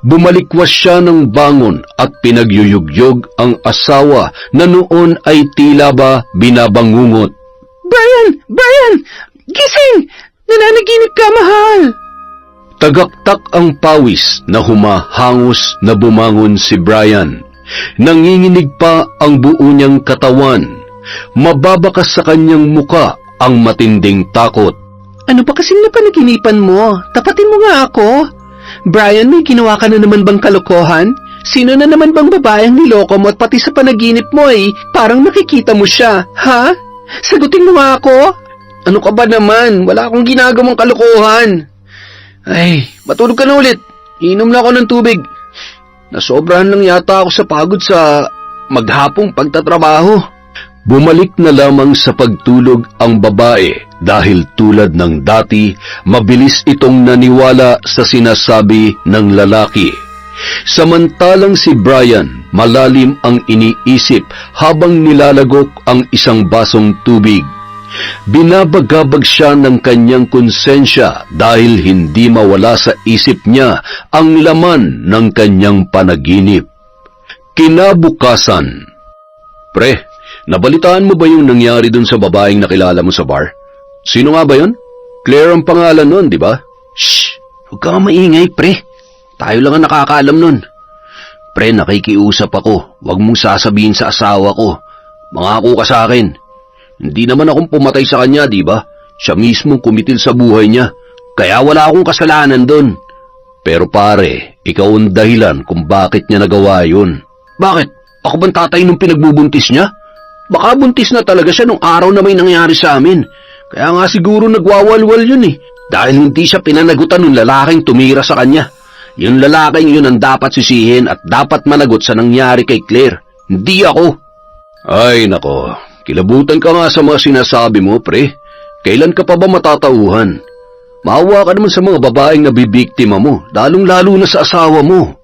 Bumalikwas siya ng bangon at pinagyuyugyog ang asawa na noon ay tila ba binabangungot. Brian! Brian! Gising! Nananaginip ka, mahal! Tagaktak ang pawis na humahangos na bumangon si Brian. Nanginginig pa ang buo niyang katawan. Mababakas sa kanyang muka ang matinding takot. Ano ba kasing napanaginipan mo? Tapatin mo nga ako. Brian, may ginawa ka na naman bang kalokohan? Sino na naman bang babaeng niloko mo at pati sa panaginip mo parang nakikita mo siya, ha? Sagutin mo nga ako. Ano ka ba naman? Wala akong ginagawang kalokohan. Ay, matulog ka na ulit. Inom na ako ng tubig. Nasobrahan lang yata ako sa pagod sa maghapong pagtatrabaho. Bumalik na lamang sa pagtulog ang babae dahil tulad ng dati, mabilis itong naniwala sa sinasabi ng lalaki. Samantalang si Brian, malalim ang iniisip habang nilalagok ang isang basong tubig. Binabagabag siya ng kanyang konsensya dahil hindi mawala sa isip niya ang laman ng kanyang panaginip. Kinabukasan. Pre, nabalitaan mo ba yung nangyari dun sa babaeng nakilala mo sa bar? Sino nga ba yun? Claire ang pangalan nun, di ba? Shh! Huwag ka nga maingay, pre. Tayo lang ang nakakaalam nun. Pre, nakikiusap ako. Huwag mong sasabihin sa asawa ko. Mangako ka sa akin. Hindi naman akong pumatay sa kanya, di ba? Siya mismo kumitil sa buhay niya. Kaya wala akong kasalanan dun. Pero pare, ikaw ang dahilan kung bakit niya nagawa yun. Bakit? Ako bang tatay nung pinagbubuntis niya? Baka buntis na talaga siya nung araw na may nangyari sa amin. Kaya nga siguro nagwawalwal yun Dahil hindi siya pinanagutan ng lalaking tumira sa kanya. Yung lalaking yun ang dapat sisihin at dapat managot sa nangyari kay Claire. Hindi ako. Ay nako, kilabutan ka nga sa mga sinasabi mo, pre. Kailan ka pa ba matatauhan? Maawa ka naman sa mga babaeng nabibiktima mo, lalong-lalo na sa asawa mo.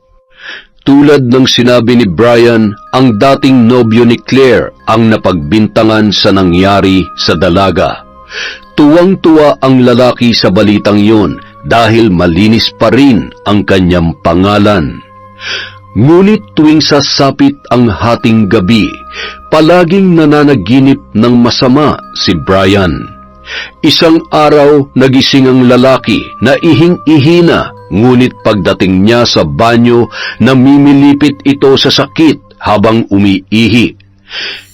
Tulad ng sinabi ni Brian, ang dating nobyo ni Claire ang napagbintangan sa nangyari sa dalaga. Tuwang-tuwa ang lalaki sa balitang yon dahil malinis pa rin ang kanyang pangalan. Ngunit tuwing sasapit ang hating gabi, palaging nananaginip ng masama si Brian. Isang araw nagising ang lalaki na ihing-ihina, ngunit pagdating niya sa banyo, namimilipit ito sa sakit habang umiihi.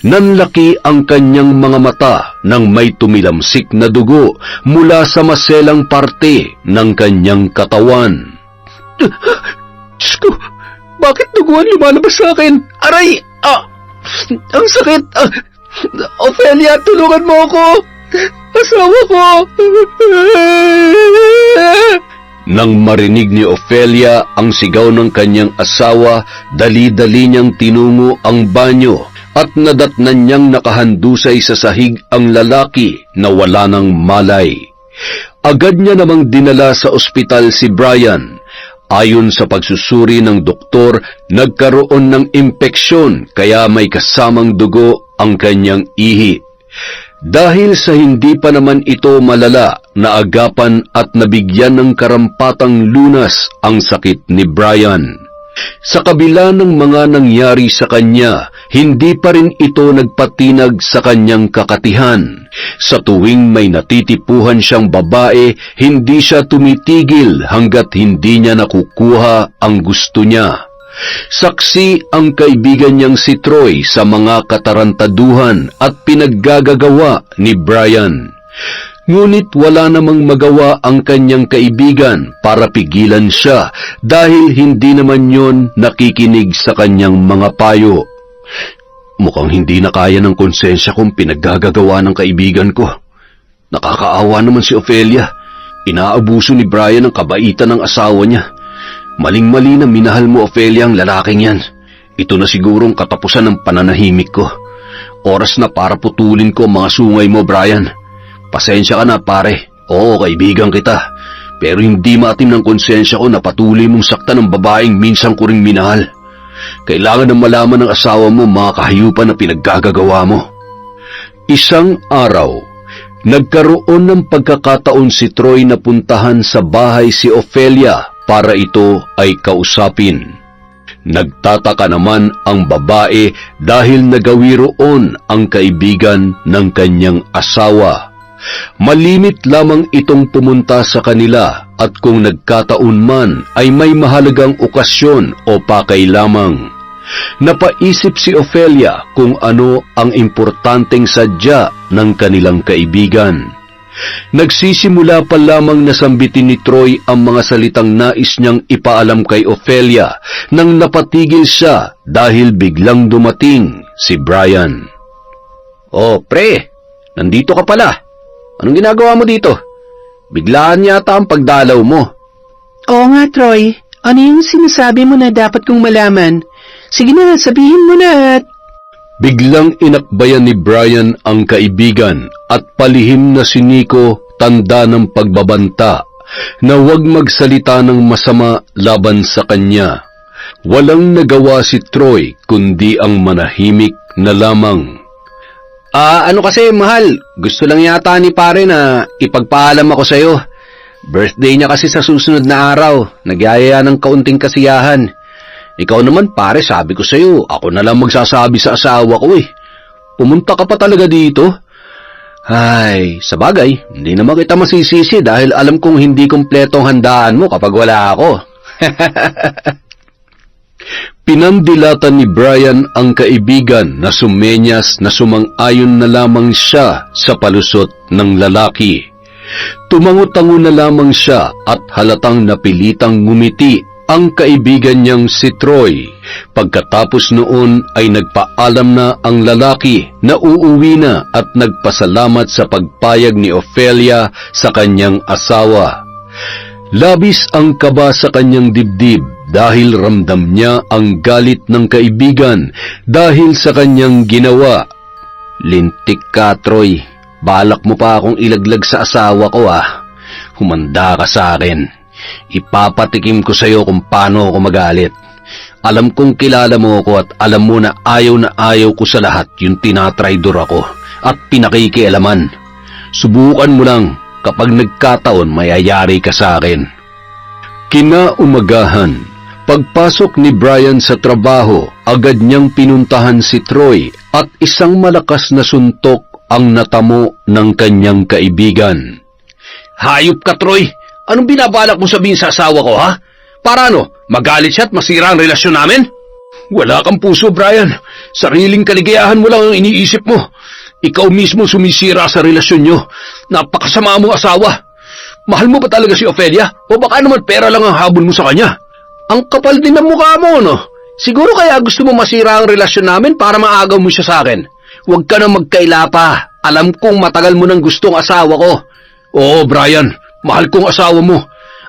Nanlaki ang kanyang mga mata nang may tumilamsik na dugo mula sa maselang parte ng kanyang katawan. Diyos ko, bakit duguan lumalabas sa akin? Aray! Ang sakit! Ophelia, tulungan mo ako! Asawa ko! Nang marinig ni Ophelia ang sigaw ng kanyang asawa, dali-dali niyang tinungo ang banyo at nadatnan niyang nakahandusay sa sahig ang lalaki na wala ng malay. Agad niya namang dinala sa ospital si Brian. Ayon sa pagsusuri ng doktor, nagkaroon ng impeksyon kaya may kasamang dugo ang kanyang ihi. Dahil sa hindi pa naman ito malala, naagapan at nabigyan ng karampatang lunas ang sakit ni Brian. Sa kabila ng mga nangyari sa kanya, hindi pa rin ito nagpatinag sa kanyang kakatihan. Sa tuwing may natitipuhan siyang babae, hindi siya tumitigil hanggat hindi niya nakukuha ang gusto niya. Saksi ang kaibigan niyang si Troy sa mga katarantaduhan at pinaggagawa ni Brian. Ngunit wala namang magawa ang kanyang kaibigan para pigilan siya dahil hindi naman yon nakikinig sa kanyang mga payo. Mukhang hindi na kaya ng konsensya kong pinaggagawa ng kaibigan ko. Nakakaawa naman si Ophelia. Inaabuso ni Brian ang kabaitan ng asawa niya. Maling-mali na minahal mo, Ophelia, ang lalaking yan. Ito na sigurong katapusan ng pananahimik ko. Oras na para putulin ko ang mga sungay mo, Brian. Pasensya ka na, pare. Oo, kaibigan kita. Pero hindi maatim ng konsensya ko na patuloy mong saktan ng babaeng minsan ko ring minahal. Kailangan na malaman ng asawa mo mga kahayupan na pinaggagawa mo. Isang araw, nagkaroon ng pagkakataon si Troy na puntahan sa bahay si Ophelia para ito ay kausapin. Nagtataka naman ang babae dahil nagawi roon ang kaibigan ng kanyang asawa. Malimit lamang itong pumunta sa kanila at kung nagkataon man ay may mahalagang okasyon o pakay lamang. Napaisip si Ophelia kung ano ang importanteng sadya ng kanilang kaibigan. Nagsisimula pa lamang na sambitin ni Troy ang mga salitang nais niyang ipaalam kay Ofelia nang napatigil siya dahil biglang dumating si Brian. Oh, pre, nandito ka pala. Anong ginagawa mo dito? Biglaan yata ang pagdalaw mo. Oo nga, Troy. Ano yung sinasabi mo na dapat kong malaman? Sige na, sabihin mo na at... Biglang inakbayan ni Brian ang kaibigan at palihim na si Nico tanda ng pagbabanta na huwag magsalita ng masama laban sa kanya. Walang nagawa si Troy kundi ang manahimik na lamang. Ano kasi, mahal, gusto lang yata ni pare na ipagpaalam ako sa'yo. Birthday niya kasi sa susunod na araw, nagyayaya ng kaunting kasiyahan. Ikaw naman pare, sabi ko sa'yo, ako na lang magsasabi sa asawa ko eh. Pumunta ka pa talaga dito? Ay, sabagay, hindi naman kita masisisi dahil alam kong hindi kumpleto ang handaan mo kapag wala ako. Pinandilatan ni Brian ang kaibigan na sumenyas na sumang-ayon na lamang siya sa palusot ng lalaki. Tumango-tango na lamang siya at halatang napilitang ngumiti ang kaibigan niyang si Troy. Pagkatapos noon ay nagpaalam na ang lalaki na uuwi na at nagpasalamat sa pagpayag ni Ofelia sa kanyang asawa. Labis ang kaba sa kanyang dibdib dahil ramdam niya ang galit ng kaibigan dahil sa kanyang ginawa. Lintik ka, Troy. Balak mo pa akong ilaglag sa asawa ko ah. Humanda ka sa akin. Ipapatikim ko sa'yo kung paano ako magalit. Alam kong kilala mo ako at alam mo na ayaw ko sa lahat yung tinatraidor ako at pinakikialaman. Subukan mo lang, kapag nagkataon mayayari ka sa akin. Kinaumagahan, pagpasok ni Brian sa trabaho, agad niyang pinuntahan si Troy at isang malakas na suntok ang natamo ng kanyang kaibigan. Hayop ka, Troy! Anong binabalak mo sabihin sa asawa ko, ha? Para ano, magalit siya at masira ang relasyon namin? Wala kang puso, Brian. Sariling kaligayahan mo lang ang iniisip mo. Ikaw mismo sumisira sa relasyon nyo. Napakasama mong asawa. Mahal mo ba talaga si Ofelia? O baka naman pera lang ang habol mo sa kanya? Ang kapal din ng mukha mo, no? Siguro kaya gusto mo masira ang relasyon namin para maagaw mo siya sa akin. Huwag ka na magkaila pa. Alam kong matagal mo nang gustong asawa ko. Oo, Brian. Mahal kong asawa mo.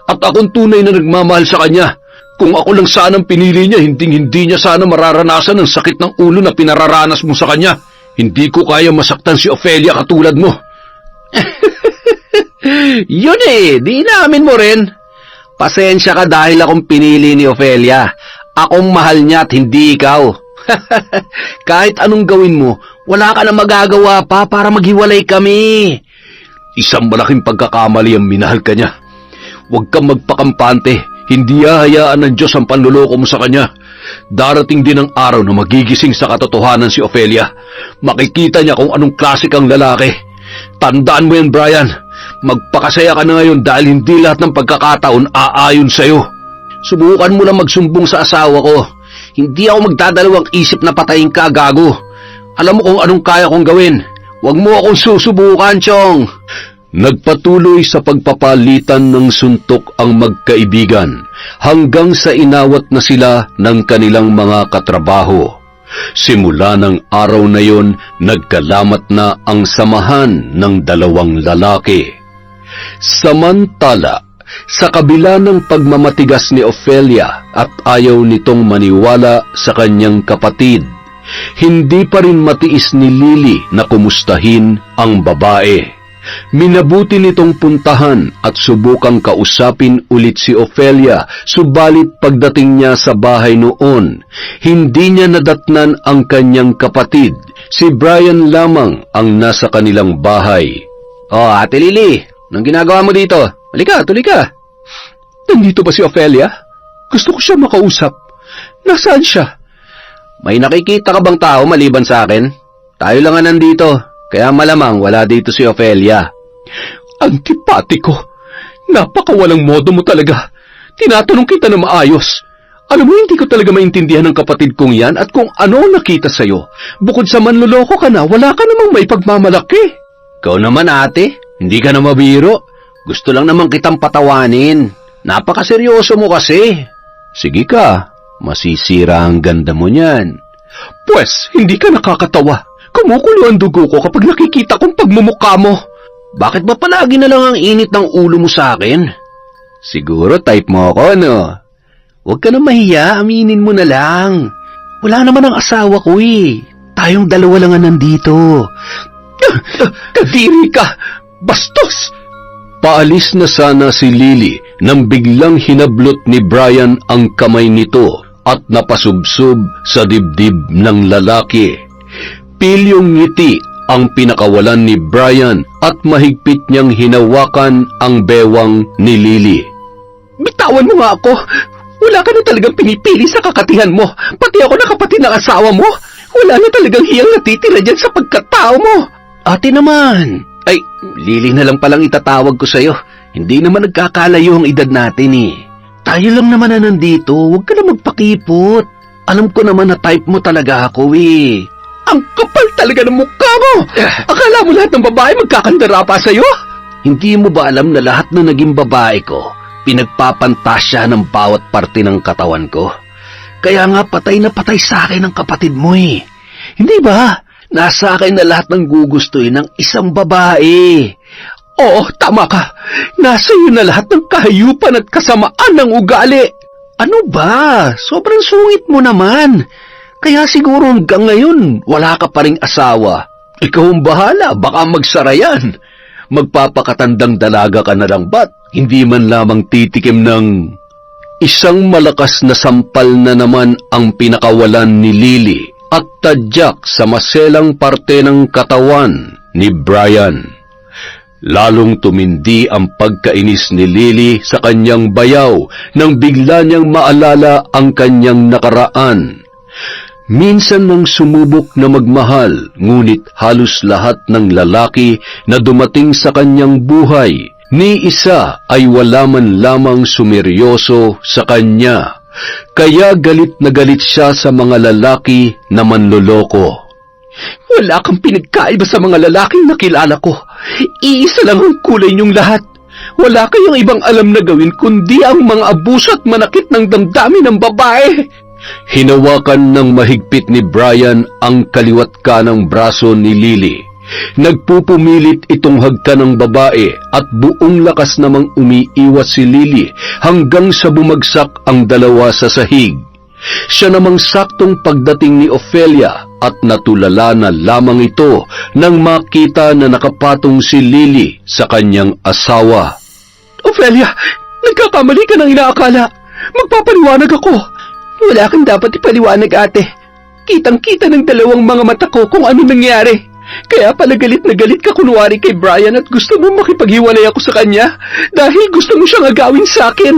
At akong tunay na nagmamahal sa kanya. Kung ako lang sanang pinili niya, hindi niya sana mararanasan ang sakit ng ulo na pinararanas mo sa kanya. Hindi ko kaya masaktan si Ofelia katulad mo. Yun eh, di namin mo rin. Pasensya ka dahil akong pinili ni Ofelia. Akong mahal niya at hindi ikaw. Kahit anong gawin mo, wala ka na magagawa pa para maghiwalay kami. Isang malaking pagkakamali ang minahal ka niya. Huwag kang magpakampante. Hindi hahayaan ng Diyos ang panluloko mo sa kanya. Darating din ang araw na magigising sa katotohanan si Ofelia. Makikita niya kung anong klase kang lalaki. Tandaan mo yan, Brian. Magpakasaya ka na ngayon dahil hindi lahat ng pagkakataon aayon sa'yo. Subukan mo lang magsumbong sa asawa ko. Hindi ako magdadalawang isip na patayin ka, gago. Alam mo kung anong kaya kong gawin. Huwag mo akong susubukan, Chong. Nagpatuloy sa pagpapalitan ng suntok ang magkaibigan hanggang sa inawat na sila ng kanilang mga katrabaho. Simula ng araw na yon, nagkalamat na ang samahan ng dalawang lalaki. Samantala, sa kabila ng pagmamatigas ni Ofelia at ayaw nitong maniwala sa kanyang kapatid, hindi pa rin matiis ni Lily na kumustahin ang babae. Minabuti nitong puntahan at subukang kausapin ulit si Ofelia, subalit pagdating niya sa bahay noon, hindi niya nadatnan ang kanyang kapatid. Si Brian lamang ang nasa kanilang bahay. Oh, Ate Lily, anong ginagawa mo dito? Halika, tuloy ka. Nandito ba si Ofelia? Gusto ko siya makausap. Nasaan siya? May nakikita ka bang tao maliban sa akin? Tayo lang nga nandito, kaya malamang wala dito si Ofelia. Antipatiko. Napakawalang modo mo talaga. Tinatanong kita na maayos. Alam mo, hindi ko talaga maintindihan ng kapatid kong yan at kung ano ang nakita sa'yo. Bukod sa manluloko ka na, wala ka namang may pagmamalaki. Ikaw naman, ate. Hindi ka na mabiro. Gusto lang naman kitang patawanin. Napakaseryoso mo kasi. Sige ka, masisira ang ganda mo niyan. Pwes, hindi ka nakakatawa. Kumukulo ang dugo ko kapag nakikita kong pagmumukha mo. Bakit ba palagi na lang ang init ng ulo mo sa akin? Siguro type mo ako, no? Huwag ka na mahiya, aminin mo na lang. Wala naman ang asawa ko eh. Tayong dalawa lang ang nandito. Kadiri ka! Bastos! Paalis na sana si Lily nang biglang hinablot ni Brian ang kamay nito at napasubsob sa dibdib ng lalaki. Pilyong ngiti ang pinakawalan ni Brian at mahigpit niyang hinawakan ang bewang ni Lily. Bitawan mo nga ako! Wala ka na talagang pinipili sa kakatihan mo. Pati ako na kapatid ng asawa mo. Wala na talagang hiyang natitira dyan sa pagkatao mo. Ate naman! Ay, Lily na lang palang itatawag ko sa'yo. Hindi naman nagkakalayo ang edad natin eh. Tayo lang naman na nandito. Huwag ka na magpakipot. Alam ko naman na type mo talaga ako eh. Ang kapal talaga ng mukha mo! Akala mo lahat ng babae magkakandara pa sa'yo? Hindi mo ba alam na lahat na naging babae ko, pinagpapantasya ng bawat parte ng katawan ko? Kaya nga patay na patay sa akin ang kapatid mo eh. Hindi ba? Nasa akin na lahat ng gugustuhin ng isang babae. Oo, tama ka. Nasa iyo na lahat ng kahayupan at kasamaan ng ugali. Ano ba? Sobrang sungit mo naman. Kaya siguro hanggang ngayon, wala ka pa ring asawa. Ikaw ang bahala, baka magsara yan. Magpapakatandang dalaga ka na lang ba't hindi man lamang titikim ng... Isang malakas na sampal na naman ang pinakawalan ni Lily at tadyak sa maselang parte ng katawan ni Brian. Lalong tumindi ang pagkainis ni Lily sa kanyang bayaw nang bigla niyang maalala ang kanyang nakaraan. Minsan nang sumubok na magmahal, ngunit halos lahat ng lalaki na dumating sa kanyang buhay, ni isa ay wala man lamang sumeryoso sa kanya. Kaya galit na galit siya sa mga lalaki na manloloko. Wala kang pinagkaiba sa mga lalaking nakilala ko. Iisa lang ang kulay niyong lahat. Wala kayong ibang alam na gawin kundi ang mga abuso at manakit ng damdamin ng babae. Hinawakan ng mahigpit ni Brian ang kaliwat kanang braso ni Lily. Nagpupumilit itong hagkan ng babae at buong lakas namang umiiwas si Lily hanggang sa bumagsak ang dalawa sa sahig. Siya namang saktong pagdating ni Ophelia at natulala na lamang ito nang makita na nakapatong si Lily sa kanyang asawa. Ophelia, nagkakamali ka ng inaakala. Magpapaliwanag ako. Wala kang dapat ipaliwanag, ate. Kitang-kita ng dalawang mga mata ko kung ano nangyari. Kaya pala galit na galit ka kunwari kay Brian at gusto mo makipaghiwalay ako sa kanya dahil gusto mo siyang agawin sa akin.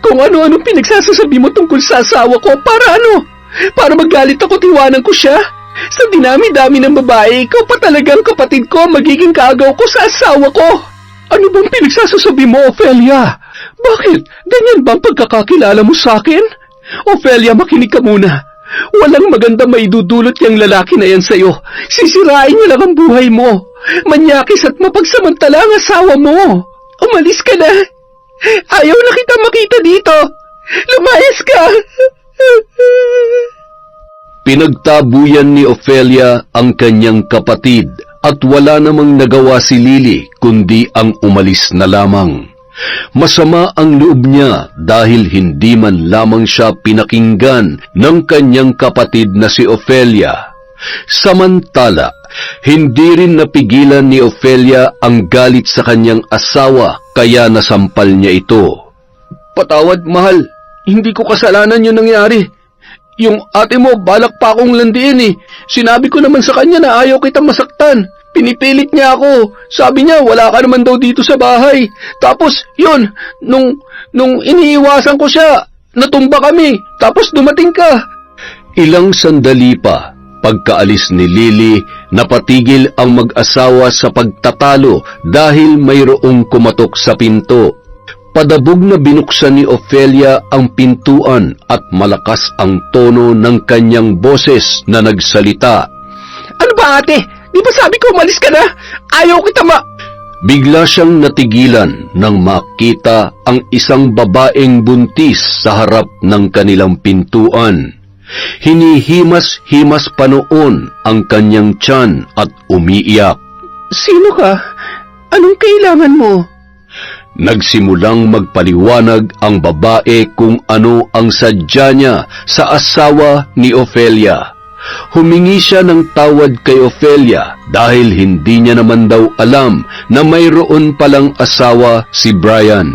Kung ano-anong pinagsasasabi mo tungkol sa asawa ko, para ano? Para magalit ako, tiwanan ko siya? Sa dinami-dami ng babae, ikaw pa talagang kapatid ko, magiging kaagaw ko sa asawa ko. Ano bang pinagsasasabi mo, Ophelia? Bakit? Ganyan ba ang pagkakakilala mo sa akin? Ophelia, makinig ka muna. Walang maganda maidudulot yung lalaki na yan sa'yo. Sisirain niya lang ang buhay mo. Manyakis at mapagsamantala ang asawa mo. Umalis ka na. Ayaw na kita makita dito. Lumayas ka. Pinagtabuyan ni Ophelia ang kanyang kapatid at wala namang nagawa si Lily kundi ang umalis na lamang. Masama ang loob niya dahil hindi man lamang siya pinakinggan ng kanyang kapatid na si Ophelia. Samantala, hindi rin napigilan ni Ophelia ang galit sa kanyang asawa kaya nasampal niya ito. Patawad, mahal. Hindi ko kasalanan yung nangyari. Yung ate mo, balak pa akong landiin eh. Sinabi ko naman sa kanya na ayaw kitang masaktan. Pinipilit niya ako. Sabi niya, wala ka naman daw dito sa bahay. Tapos, yun, nung iniiwasan ko siya, natumba kami. Tapos dumating ka. Ilang sandali pa, pagkaalis ni Lily, napatigil ang mag-asawa sa pagtatalo dahil mayroong kumatok sa pinto. Padabog na binuksan ni Ophelia ang pintuan at malakas ang tono ng kanyang boses na nagsalita. Ano ba, ate? Di ba sabi ko umalis ka na? Ayaw kita Bigla siyang natigilan nang makita ang isang babaeng buntis sa harap ng kanilang pintuan. Hinihimas-himas pa noon ang kanyang tiyan at umiiyak. Sino ka? Anong kailangan mo? Nagsimulang magpaliwanag ang babae kung ano ang sadya niya sa asawa ni Ofelia. Humingi siya ng tawad kay Ofelia dahil hindi niya naman daw alam na mayroon palang asawa si Brian.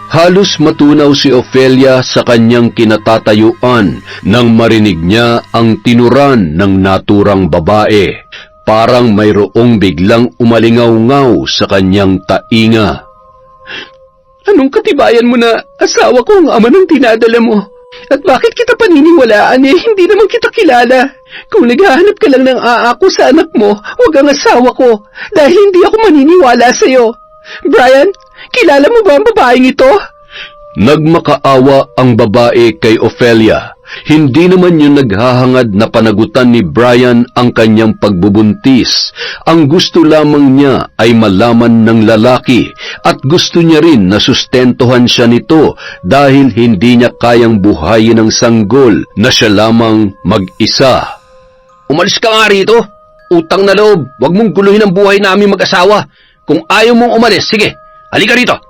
Halos matunaw si Ofelia sa kanyang kinatatayuan nang marinig niya ang tinuran ng naturang babae. Parang mayroong biglang umalingaw-ngaw sa kanyang tainga. Anong katibayan mo na asawa ko ang ama ng dinadala mo? At bakit kita paniniwalaan hindi naman kita kilala? Kung naghahanap ka lang ng aako sa anak mo, huwag ang asawa ko dahil hindi ako maniniwala sa'yo. Brian, kilala mo ba ang babaeng ito? Nagmakaawa ang babae kay Ofelia. Hindi naman yun naghahangad na panagutan ni Brian ang kanyang pagbubuntis. Ang gusto lamang niya ay malaman ng lalaki at gusto niya rin na sustentuhan siya nito dahil hindi niya kayang buhayin ng sanggol na siya lamang mag-isa. Umalis ka nga rito. Utang na loob. Huwag mong guluhin ang buhay namin mag-asawa. Kung ayaw mong umalis, sige, halika rito.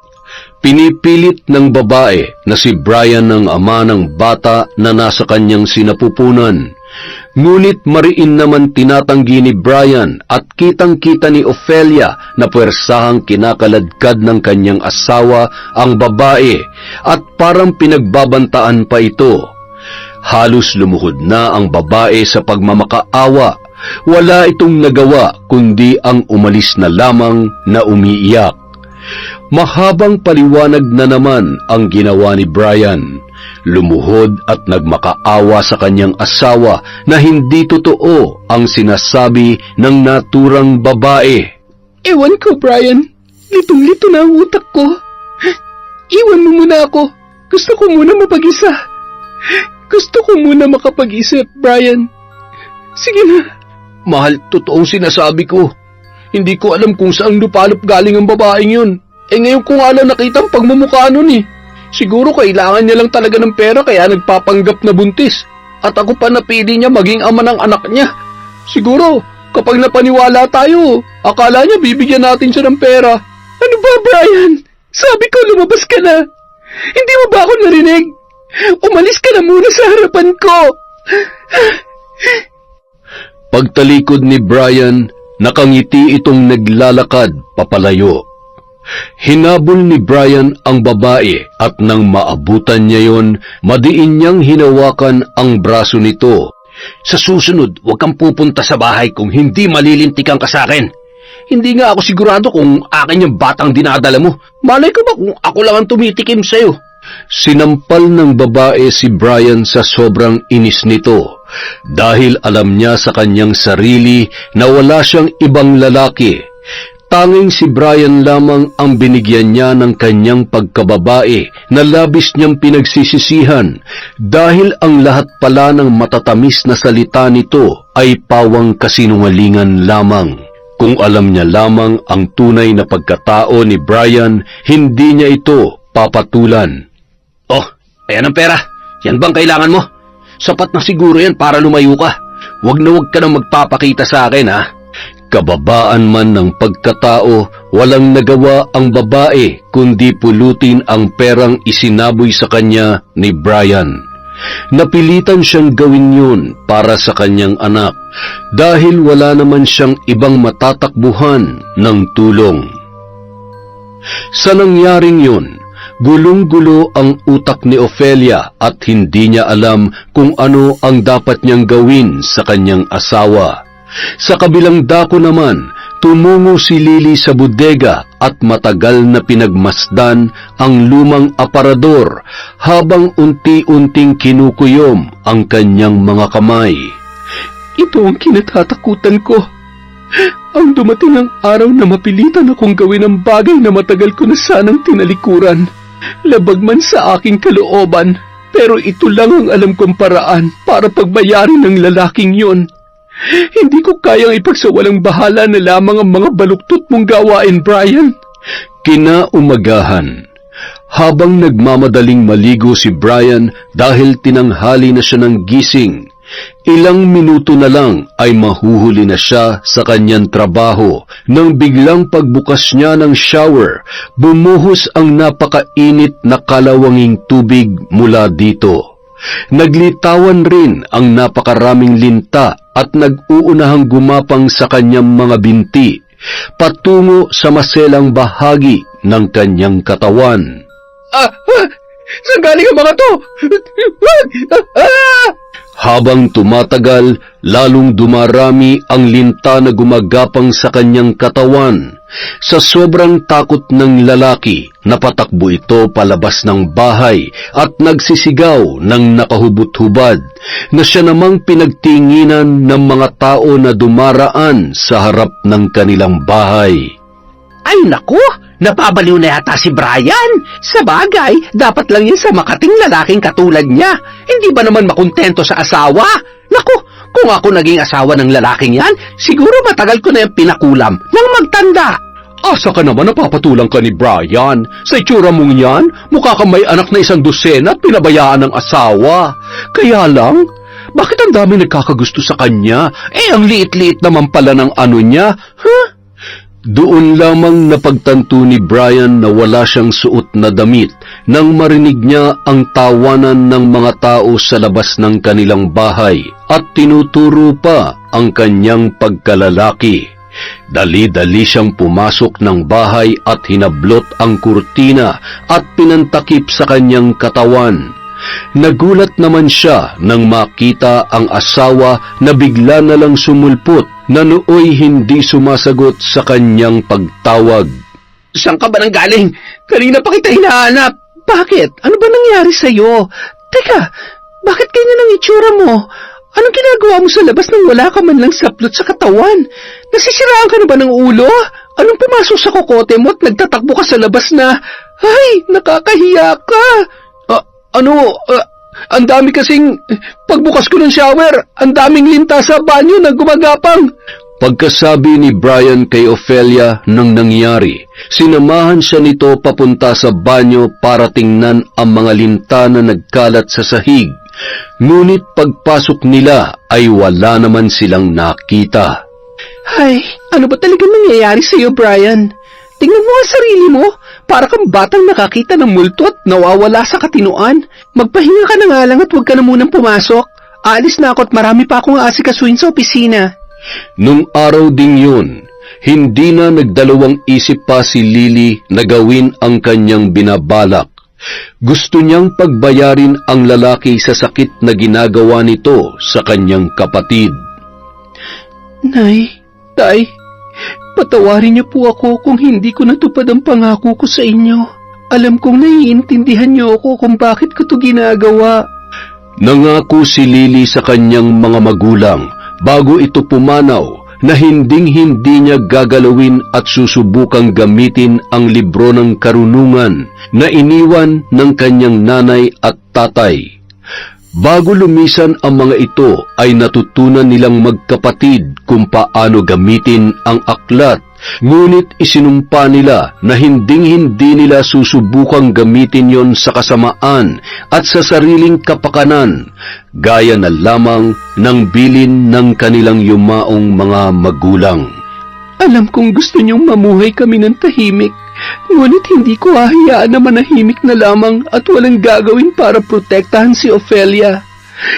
Pinipilit ng babae na si Brian ang ama ng bata na nasa kanyang sinapupunan. Ngunit mariin naman tinatanggi ni Brian at kitang-kita ni Ofelia na puwersahang kinakaladkad ng kanyang asawa ang babae at parang pinagbabantaan pa ito. Halos lumuhod na ang babae sa pagmamakaawa. Wala itong nagawa kundi ang umalis na lamang na umiiyak. Mahabang paliwanag na naman ang ginawa ni Brian. Lumuhod at nagmakaawa sa kanyang asawa na hindi totoo ang sinasabi ng naturang babae. Ewan ko, Brian. Litong-lito na ang utak ko. Iwan mo muna ako. Gusto ko muna mapag-isa. Gusto ko muna makapag-isip, Brian. Sige na. Mahal, totoong sinasabi ko. Hindi ko alam kung saan lupalop galing ang babaeng yun. Ngayon ko nga lang nakita ang pagmumukha nun Siguro kailangan niya lang talaga ng pera kaya nagpapanggap na buntis. At ako pa napili niya maging ama ng anak niya. Siguro, kapag napaniwala tayo, akala niya bibigyan natin siya ng pera. Ano ba, Brian? Sabi ko lumabas ka na. Hindi mo ba ako narinig? Umalis ka na muna sa harapan ko. Pagtalikod ni Brian, nakangiti itong naglalakad papalayo. Hinabol ni Brian ang babae at nang maabutan niya yon, madiin niyang hinawakan ang braso nito. Sa susunod, huwag kang pupunta sa bahay kung hindi malilintikan ka sa akin. Hindi nga ako sigurado kung akin yung batang dinadala mo. Malay ko ba kung ako lang ang tumitikim sa'yo? Sinampal ng babae si Brian sa sobrang inis nito dahil alam niya sa kanyang sarili na wala siyang ibang lalaki. Tanging si Brian lamang ang binigyan niya ng kanyang pagkababae na labis niyang pinagsisisihan dahil ang lahat pala ng matatamis na salita nito ay pawang kasinungalingan lamang. Kung alam niya lamang ang tunay na pagkatao ni Brian, hindi niya ito papatulan. Oh, ayan ang pera. Yan bang kailangan mo? Sapat na siguro yan para lumayo ka. Huwag na huwag ka nang magpapakita sa akin, ha? Kababaan man ng pagkatao, walang nagawa ang babae kundi pulutin ang perang isinaboy sa kanya ni Brian. Napilitan siyang gawin yun para sa kanyang anak dahil wala naman siyang ibang matatakbuhan ng tulong. Sa nangyaring yun, gulong-gulo ang utak ni Ofelia at hindi niya alam kung ano ang dapat niyang gawin sa kanyang asawa. Sa kabilang dako naman, tumungo si Lily sa bodega at matagal na pinagmasdan ang lumang aparador habang unti-unting kinukuyom ang kanyang mga kamay. Ito ang kinatatakutan ko. Ang dumating ang araw na mapilitan akong gawin ang bagay na matagal ko na sanang tinalikuran. Labag man sa aking kalooban, pero ito lang ang alam kong paraan para pagbayarin ng lalaking yun. Hindi ko kayang ipagsawalang bahala na lamang ang mga baluktot mong gawain, Brian. Kinaumagahan, habang nagmamadaling maligo si Brian dahil tinanghali na siya ng gising, ilang minuto na lang ay mahuhuli na siya sa kanyang trabaho nang biglang pagbukas niya ng shower, bumuhos ang napakainit na kalawanging tubig mula dito. Naglitawan rin ang napakaraming linta at nag-uunahang gumapang sa kanyang mga binti, patungo sa maselang bahagi ng kanyang katawan. Saan galing ang mga to? Habang tumatagal, lalong dumarami ang linta na gumagapang sa kanyang katawan. Sa sobrang takot ng lalaki, napatakbo ito palabas ng bahay at nagsisigaw ng nakahubot-hubad na siya namang pinagtinginan ng mga tao na dumaraan sa harap ng kanilang bahay. Ay naku, napabaliw na yata si Brian. Sa bagay, dapat lang yan sa makating lalaking katulad niya. Hindi ba naman makontento sa asawa? Naku, kung ako naging asawa ng lalaking yan, siguro matagal ko na yung pinakulam nang magtanda. Asa ka naman napapatulang ka ni Brian? Sa itsura mong yan, mukha kang may anak na 100 at pinabayaan ng asawa. Kaya lang, bakit ang dami nagkakagusto sa kanya? Ang liit-liit naman pala ng ano niya, huh? Doon lamang napagtanto ni Brian na wala siyang suot na damit nang marinig niya ang tawanan ng mga tao sa labas ng kanilang bahay at tinuturo pa ang kanyang pagkalalaki. Dali-dali siyang pumasok ng bahay at hinablot ang kurtina at pinantakip sa kanyang katawan. Nagulat naman siya nang makita ang asawa na bigla na lang sumulpot na nooy hindi sumasagot sa kanyang pagtawag. Saan ka ba nang galing? Kanina pa kita hinahanap. Bakit? Ano ba nangyari sa'yo? Teka, bakit ganyan ang itsura mo? Anong ginagawa mo sa labas nang wala ka man lang saplot sa katawan? Nasisiraan ka na ba ng ulo? Anong pumasok sa kokote mo at nagtatakbo ka sa labas na, ay, nakakahiya ka? Ang dami kasing, pagbukas ko ng shower, ang daming linta sa banyo na gumagapang. Pagkasabi ni Brian kay Ophelia ng nangyari, sinamahan siya nito papunta sa banyo para tingnan ang mga linta na nagkalat sa sahig. Ngunit pagpasok nila ay wala naman silang nakita. Ay, ano ba talaga nangyayari sa'yo, Brian? Tingnan mo ang sarili mo. Para kang batang nakakita ng multo at nawawala sa katinuan. Magpahinga ka na nga lang at huwag ka na munang pumasok. Aalis na ako at marami pa akong aasikasuhin sa opisina. Nung araw ding yun, hindi na nagdalawang isip pa si Lily na gawin ang kanyang binabalak. Gusto niyang pagbayarin ang lalaki sa sakit na ginagawa nito sa kanyang kapatid. Nay, Tay, patawarin niyo po ako kung hindi ko natupad ang pangako ko sa inyo. Alam kong naiintindihan niyo ako kung bakit ko to ginagawa. Nangako si Lily sa kanyang mga magulang bago ito pumanaw na hinding-hindi niya gagalawin at susubukang gamitin ang libro ng karunungan na iniwan ng kanyang nanay at tatay. Bago lumisan ang mga ito ay natutunan nilang magkapatid kung paano gamitin ang aklat, ngunit isinumpa nila na hinding-hindi nila susubukang gamitin yon sa kasamaan at sa sariling kapakanan, gaya na lamang ng bilin ng kanilang yumaong mga magulang. Alam kong gusto niyong mamuhay kami ng tahimik, ngunit hindi ko hahayaan na manahimik na lamang at walang gagawin para protektahan si Ophelia.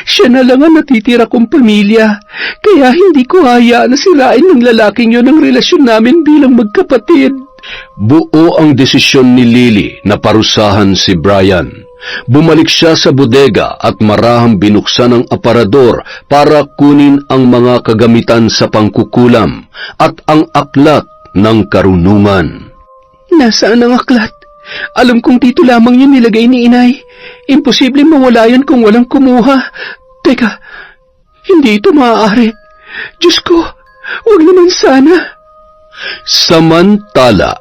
Siya na lang ang natitira kong pamilya, kaya hindi ko hahayaan na sirain ng lalaking yon ang relasyon namin bilang magkapatid. Buo ang desisyon ni Lily na parusahan si Brian. Bumalik siya sa bodega at marahang binuksan ang aparador para kunin ang mga kagamitan sa pangkukulam at ang aklat ng karunungan. Nasaan ang aklat? Alam kong dito lamang yun nilagay ni Inay. Imposibleng mawala yan kung walang kumuha. Teka, hindi ito maaari. Diyos ko, huwag naman sana. Samantala,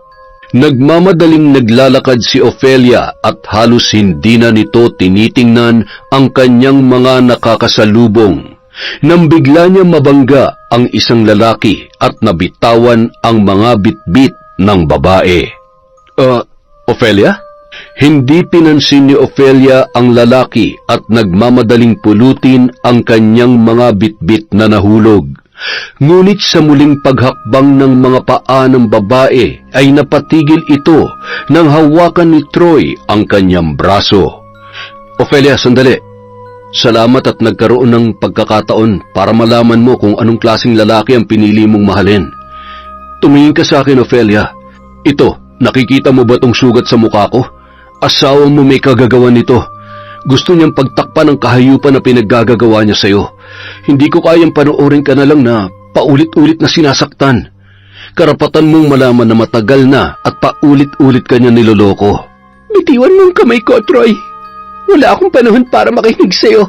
nagmamadaling naglalakad si Ophelia at halos hindi na nito tinitingnan ang kanyang mga nakakasalubong. nang bigla niya mabangga ang isang lalaki at nabitawan ang mga bitbit ng babae. Ophelia? Hindi pinansin ni Ophelia ang lalaki at nagmamadaling pulutin ang kanyang mga bitbit na nahulog. Ngunit sa muling paghakbang ng mga paa ng babae ay napatigil ito nang hawakan ni Troy ang kanyang braso. Ophelia, sandali. Salamat at nagkaroon ng pagkakataon para malaman mo kung anong klaseng lalaki ang pinili mong mahalin. Tumingin ka sa akin, Ophelia. Ito, nakikita mo ba tong sugat sa mukha ko? Asawa mo may kagagawan nito. Gusto niyang pagtakpan ang kahayupan na pinaggagawa niya sa'yo. Hindi ko kayang panoorin ka na lang na paulit-ulit na sinasaktan. Karapatan mong malaman na matagal na at paulit-ulit ka niya niloloko. Bitiwan mo ang kamay ko, Troy. Wala akong panahon para makinig sa'yo.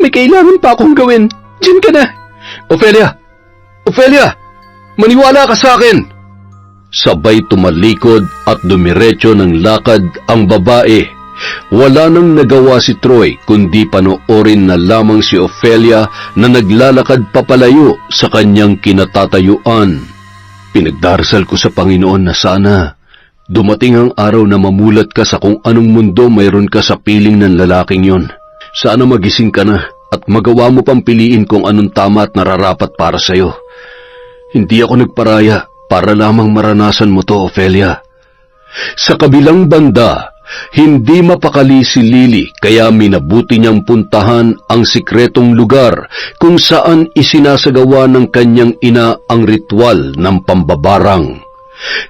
May kailangan pa akong gawin. Diyan ka na. Ophelia! Ophelia! Maniwala ka sa akin! Sabay tumalikod at dumiretso ng lakad ang babae. Wala nang nagawa si Troy kundi panoorin na lamang si Ophelia na naglalakad papalayo sa kanyang kinatatayuan. Pinagdarasal ko sa Panginoon na sana dumating ang araw na mamulat ka sa kung anong mundo mayroon ka sa piling ng lalaking yon. Sana magising ka na at magawa mo pang piliin kung anong tama at nararapat para sa'yo. Hindi ako nagparaya para lamang maranasan mo to, Ophelia. Sa kabilang banda, hindi mapakali si Lily kaya minabuti niyang puntahan ang sikretong lugar kung saan isinasagawa ng kanyang ina ang ritual ng pambabarang.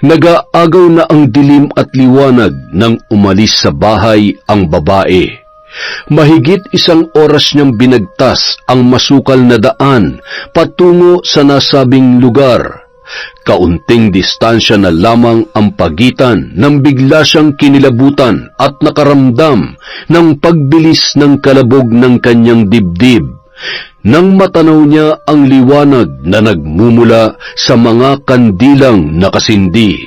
Nag-aagaw na ang dilim at liwanag nang umalis sa bahay ang babae. Mahigit 1 oras niyang binagtas ang masukal na daan patungo sa nasabing lugar. Kaunting distansya na lamang ang pagitan nang bigla siyang kinilabutan at nakaramdam ng pagbilis ng kalabog ng kanyang dibdib. Nang matanaw niya ang liwanag na nagmumula sa mga kandilang nakasindi.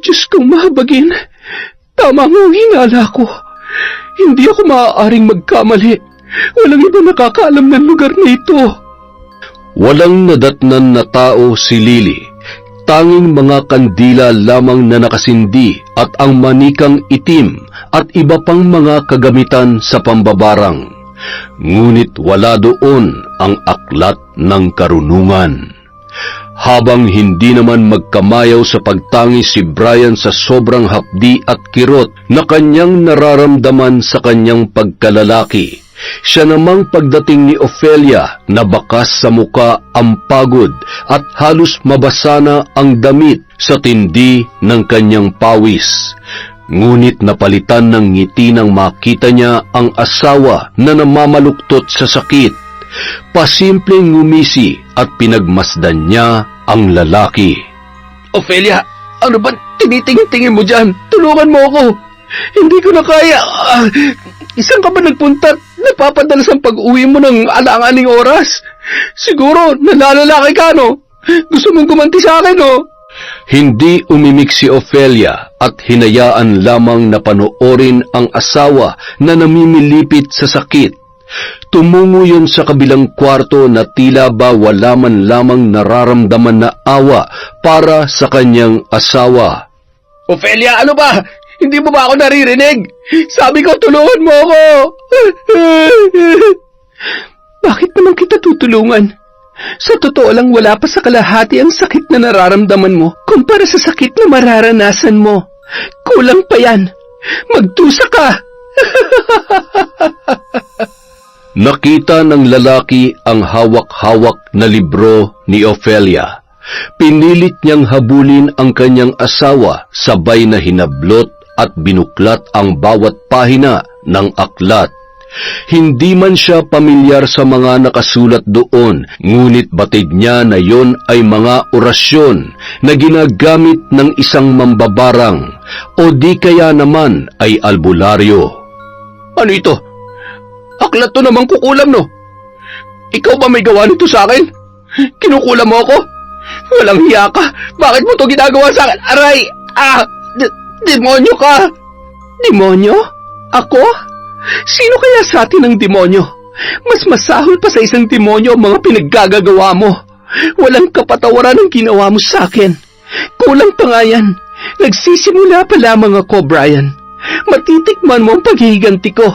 Diyos kong mahabagin, tama nga ang hinala ko. Hindi ako maaaring magkamali. Walang iba nakakaalam ng lugar na ito. Walang nadatnan na tao si Lily. Tanging mga kandila lamang na nakasindi at ang manikang itim at iba pang mga kagamitan sa pambabarang. Ngunit wala doon ang aklat ng karunungan. Habang hindi naman magkamayaw sa pagtangi si Brian sa sobrang hapdi at kirot na kanyang nararamdaman sa kanyang pagkalalaki, siya namang pagdating ni Ophelia na bakas sa muka ang pagod at halos mabasa na ang damit sa tindi ng kanyang pawis. Ngunit napalitan ng ngiti nang makita niya ang asawa na namamaluktot sa sakit. Pasimpleng ngumisi at pinagmasdan niya ang lalaki. Ophelia, ano ba tinitingin-tingin mo dyan? Tulungan mo ako. Hindi ko na kaya. Isang ka ba nagpunta at napapadalas ang pag-uwi mo ng alanganing oras? Siguro nalalaki ka, no? Gusto mong gumanti sa akin, no? Hindi umimik si Ophelia at hinayaan lamang na panoorin ang asawa na namimilipit sa sakit. Tumungo yun sa kabilang kwarto na tila ba wala man lamang nararamdaman na awa para sa kanyang asawa. Ophelia, ano ba? Hindi mo ba ako naririnig? Sabi ko, tulungan mo ako! Bakit naman kita tutulungan? Sa totoo lang wala pa sa kalahati ang sakit na nararamdaman mo kumpara sa sakit na mararanasan mo. Kulang pa yan. Magtusa ka! Nakita ng lalaki ang hawak-hawak na libro ni Ophelia. Pinilit niyang habulin ang kanyang asawa sabay na hinablot at binuklat ang bawat pahina ng aklat. Hindi man siya pamilyar sa mga nakasulat doon, ngunit batid niya na yon ay mga orasyon na ginagamit ng isang mambabarang o di kaya naman ay albularyo. Ano ito? Aklat to namang kukulam, no? Ikaw ba may gawa nito sa akin? Kinukulam mo ako? Walang hiya ka. Bakit mo to ginagawa sa akin? Aray! Demonyo ka! Demonyo? Ako? Sino kaya sa atin ang demonyo? Mas masahol pa sa isang demonyo ang mga pinaggagawa mo. Walang kapatawaran ang ginawa mo sa akin. Kulang pa nga yan. Nagsisimula pa lamang ako, Brian. Matitikman mo ang paghihiganti ko.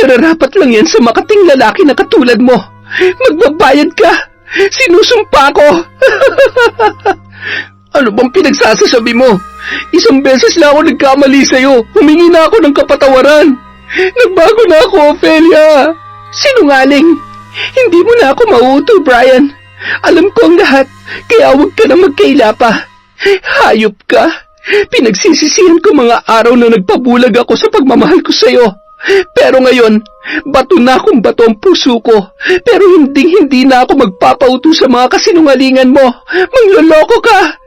Nararapat lang yan sa makating lalaki na katulad mo. Magbabayad ka. Sinusumpa ko. Ano bang pinagsasasabi mo? Isang beses lang ako nagkamali sa'yo. Humingi na ako ng kapatawaran. Nagbago na ako, Ophelia. Sinungaling. Hindi mo na ako mauuto, Brian. Alam ko ang lahat, kaya huwag ka na magkaila pa. Hayop ka. Pinagsisisihan ko mga araw na nagpabulag ako sa pagmamahal ko sa'yo. Pero ngayon, bato na akong bato ang puso ko. Pero hindi na ako magpapauto sa mga kasinungalingan mo. Mangloloko ka.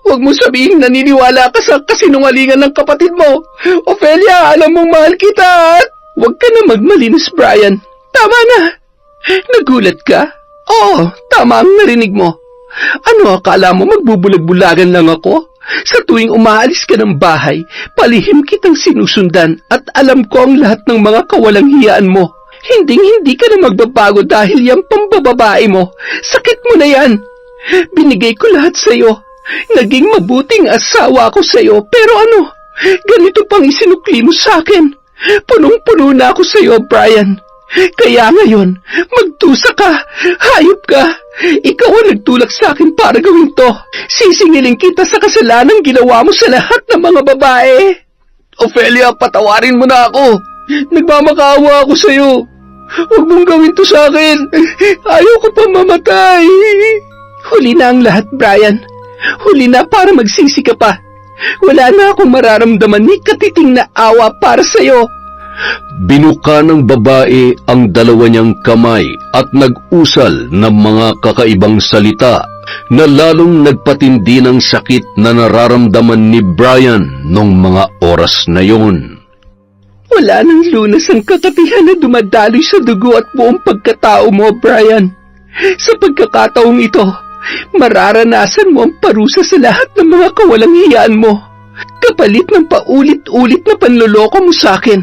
Huwag mo sabihin naniniwala ka sa kasinungalingan ng kapatid mo. Ophelia, alam mong mahal kita at... Huwag ka na magmalinis, Brian. Tama na. Nagulat ka? Oo, tama ang narinig mo. Ano akala mo magbubulag-bulagan lang ako? Sa tuwing umaalis ka ng bahay, palihim kitang sinusundan at alam ko ang lahat ng mga kawalang hiyaan mo. Hindi ka na magbabago dahil yung pambababae mo. Sakit mo na yan. Binigay ko lahat sa'yo. Naging mabuting asawa ako sa'yo, pero ano? Ganito pang isinukli mo sa akin. Punong-puno na ako sa'yo, Brian. Kaya ngayon, magdusa ka. Hayop ka. Ikaw ang nagtulak sa akin para gawin to. Sisingilin kita sa kasalanang ginawa mo sa lahat ng mga babae. Ophelia, patawarin mo na ako. Nagmamakaawa ako sa'yo. Huwag mong gawin to sa akin. Ayaw ko pa mamatay. Huli na ang lahat, Brian. Huli na para magsisi ka pa. Wala na akong mararamdaman ni katiting na awa para sa'yo. Binuka ng babae ang dalawa niyang kamay at nag-usal ng mga kakaibang salita na lalong nagpatindi ng sakit na nararamdaman ni Brian noong mga oras na yon. Wala nang lunas ang kakatihan na dumadaloy sa dugo at buong pagkatao mo, Brian. Sa pagkakataong ito, mararanasan mo ang parusa sa lahat ng mga kawalang hiyaan mo. Kapalit ng paulit-ulit na panloloko mo sa akin,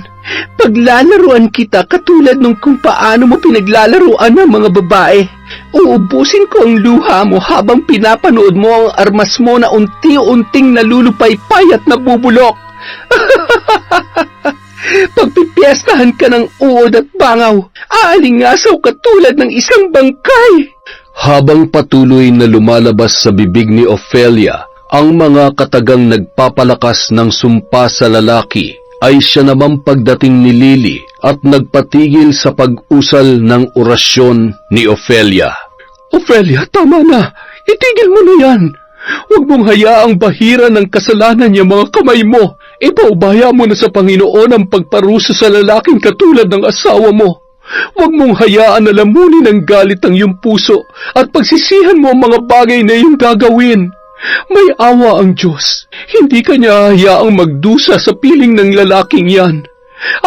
paglalaruan kita katulad nung kung paano mo pinaglalaruan ng mga babae. Uubusin ko ang luha mo habang pinapanood mo ang armas mo na unti-unting nalulupaypay at nabubulok. Pagpipiestahan ka ng uod at bangaw, aalingasaw katulad ng isang bangkay. Habang patuloy na lumalabas sa bibig ni Ophelia ang mga katagang nagpapalakas ng sumpa sa lalaki, ay siya naman pagdating ni Lily at nagpatigil sa pag-usal ng orasyon ni Ophelia. Ophelia, tama na. Itigil mo na yan. Huwag mong hayaang bahira ng kasalanan niya mga kamay mo. Ipaubaya mo na sa Panginoon ang pagparusa sa lalaking katulad ng asawa mo. Huwag mong hayaan na lamunin ng galit ang iyong puso at pagsisihan mo ang mga bagay na iyong gagawin. May awa ang Diyos. Hindi kanya hayaang magdusa sa piling ng lalaking yan.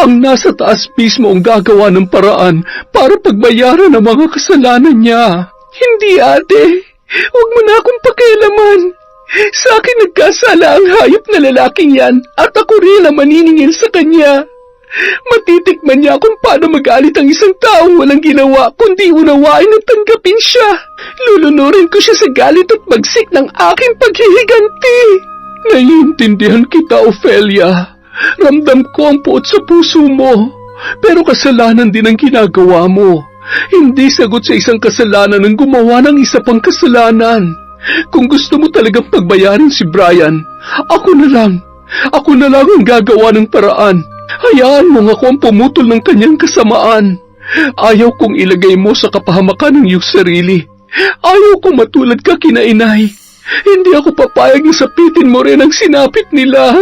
Ang nasa taas mismo ang gagawa ng paraan para pagbayaran ang mga kasalanan niya. Hindi, ate. Huwag mo na akong pakialaman. Sa akin nagkasala ang hayop na lalaking yan at ako rin ang maniningil sa kanya. Matitikman niya kung paano magalit ang isang taong walang ginawa kundi unawain at tanggapin siya. Lulunurin ko siya sa galit at bagsik ng aking paghihiganti. Naiintindihan kita, Ophelia. Ramdam ko ang puot sa puso mo. Pero kasalanan din ang ginagawa mo. Hindi sagot sa isang kasalanan ang gumawa ng isa pang kasalanan. Kung gusto mo talagang pagbayarin si Brian, ako na lang ang gagawa ng paraan. Hayaan mo nga ako ang pumutol ng kanyang kasamaan. Ayaw kong ilagay mo sa kapahamakan ng iyong sarili. Ayaw kong matulad ka kina inay. Hindi ako papayag na sapitin mo rin ang sinapit nila.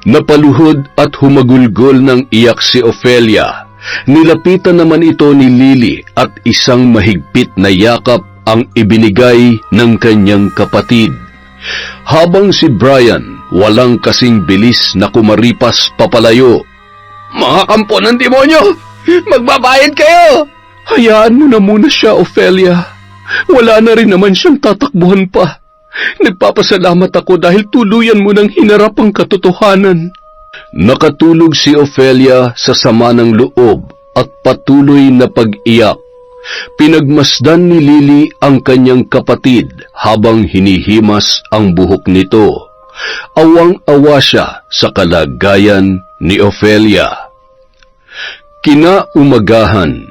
Napaluhod at humagulgol ng iyak si Ophelia. Nilapitan naman ito ni Lily at isang mahigpit na yakap ang ibinigay ng kanyang kapatid. Habang si Brian walang kasing bilis na kumaripas papalayo. Mga kampo ng demonyo! Magbabayad kayo! Hayaan mo na muna siya, Ophelia. Wala na rin naman siyang tatakbuhan pa. Nagpapasalamat ako dahil tuluyan mo nang hinarap ang katotohanan. Nakatulog si Ofelia sa sama ng loob at patuloy na pag-iyak. Pinagmasdan ni Lily ang kanyang kapatid habang hinihimas ang buhok nito. Awang-awa siya sa kalagayan ni Ofelia. Kinaumagahan,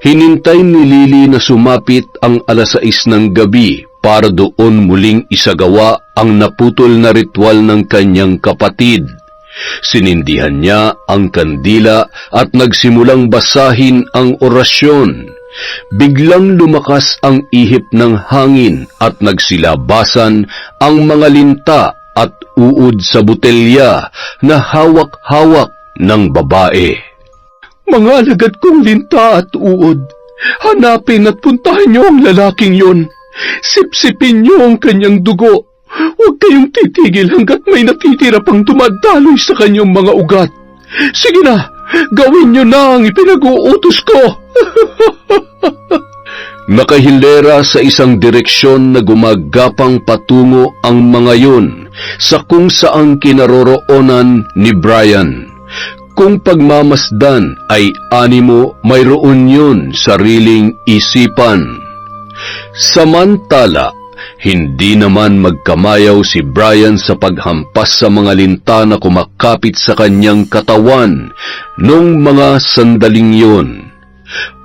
hinintay ni Lily na sumapit ang 6:00 ng gabi para doon muling isagawa ang naputol na ritual ng kanyang kapatid. Sinindihan niya ang kandila at nagsimulang basahin ang orasyon. Biglang lumakas ang ihip ng hangin at nagsilabasan ang mga linta at uod sa botelya na hawak-hawak ng babae. Mga alagad kong linta at uod, hanapin at puntahan niyo ang lalaking yon. Sipsipin niyo ang kanyang dugo. Huwag kayong titigil hanggat may natitira pang dumadaloy sa kanyang mga ugat. Sige na, gawin niyo na ang ipinag-uutos ko. Nakahilera sa isang direksyon na gumagapang patungo ang mga yun sa kung saang kinaroroonan ni Brian. Kung pagmamasdan ay animo, mayroon yun sariling isipan. Samantala, hindi naman magkamayaw si Brian sa paghampas sa mga linta na kumakapit sa kanyang katawan noong mga sandaling yun.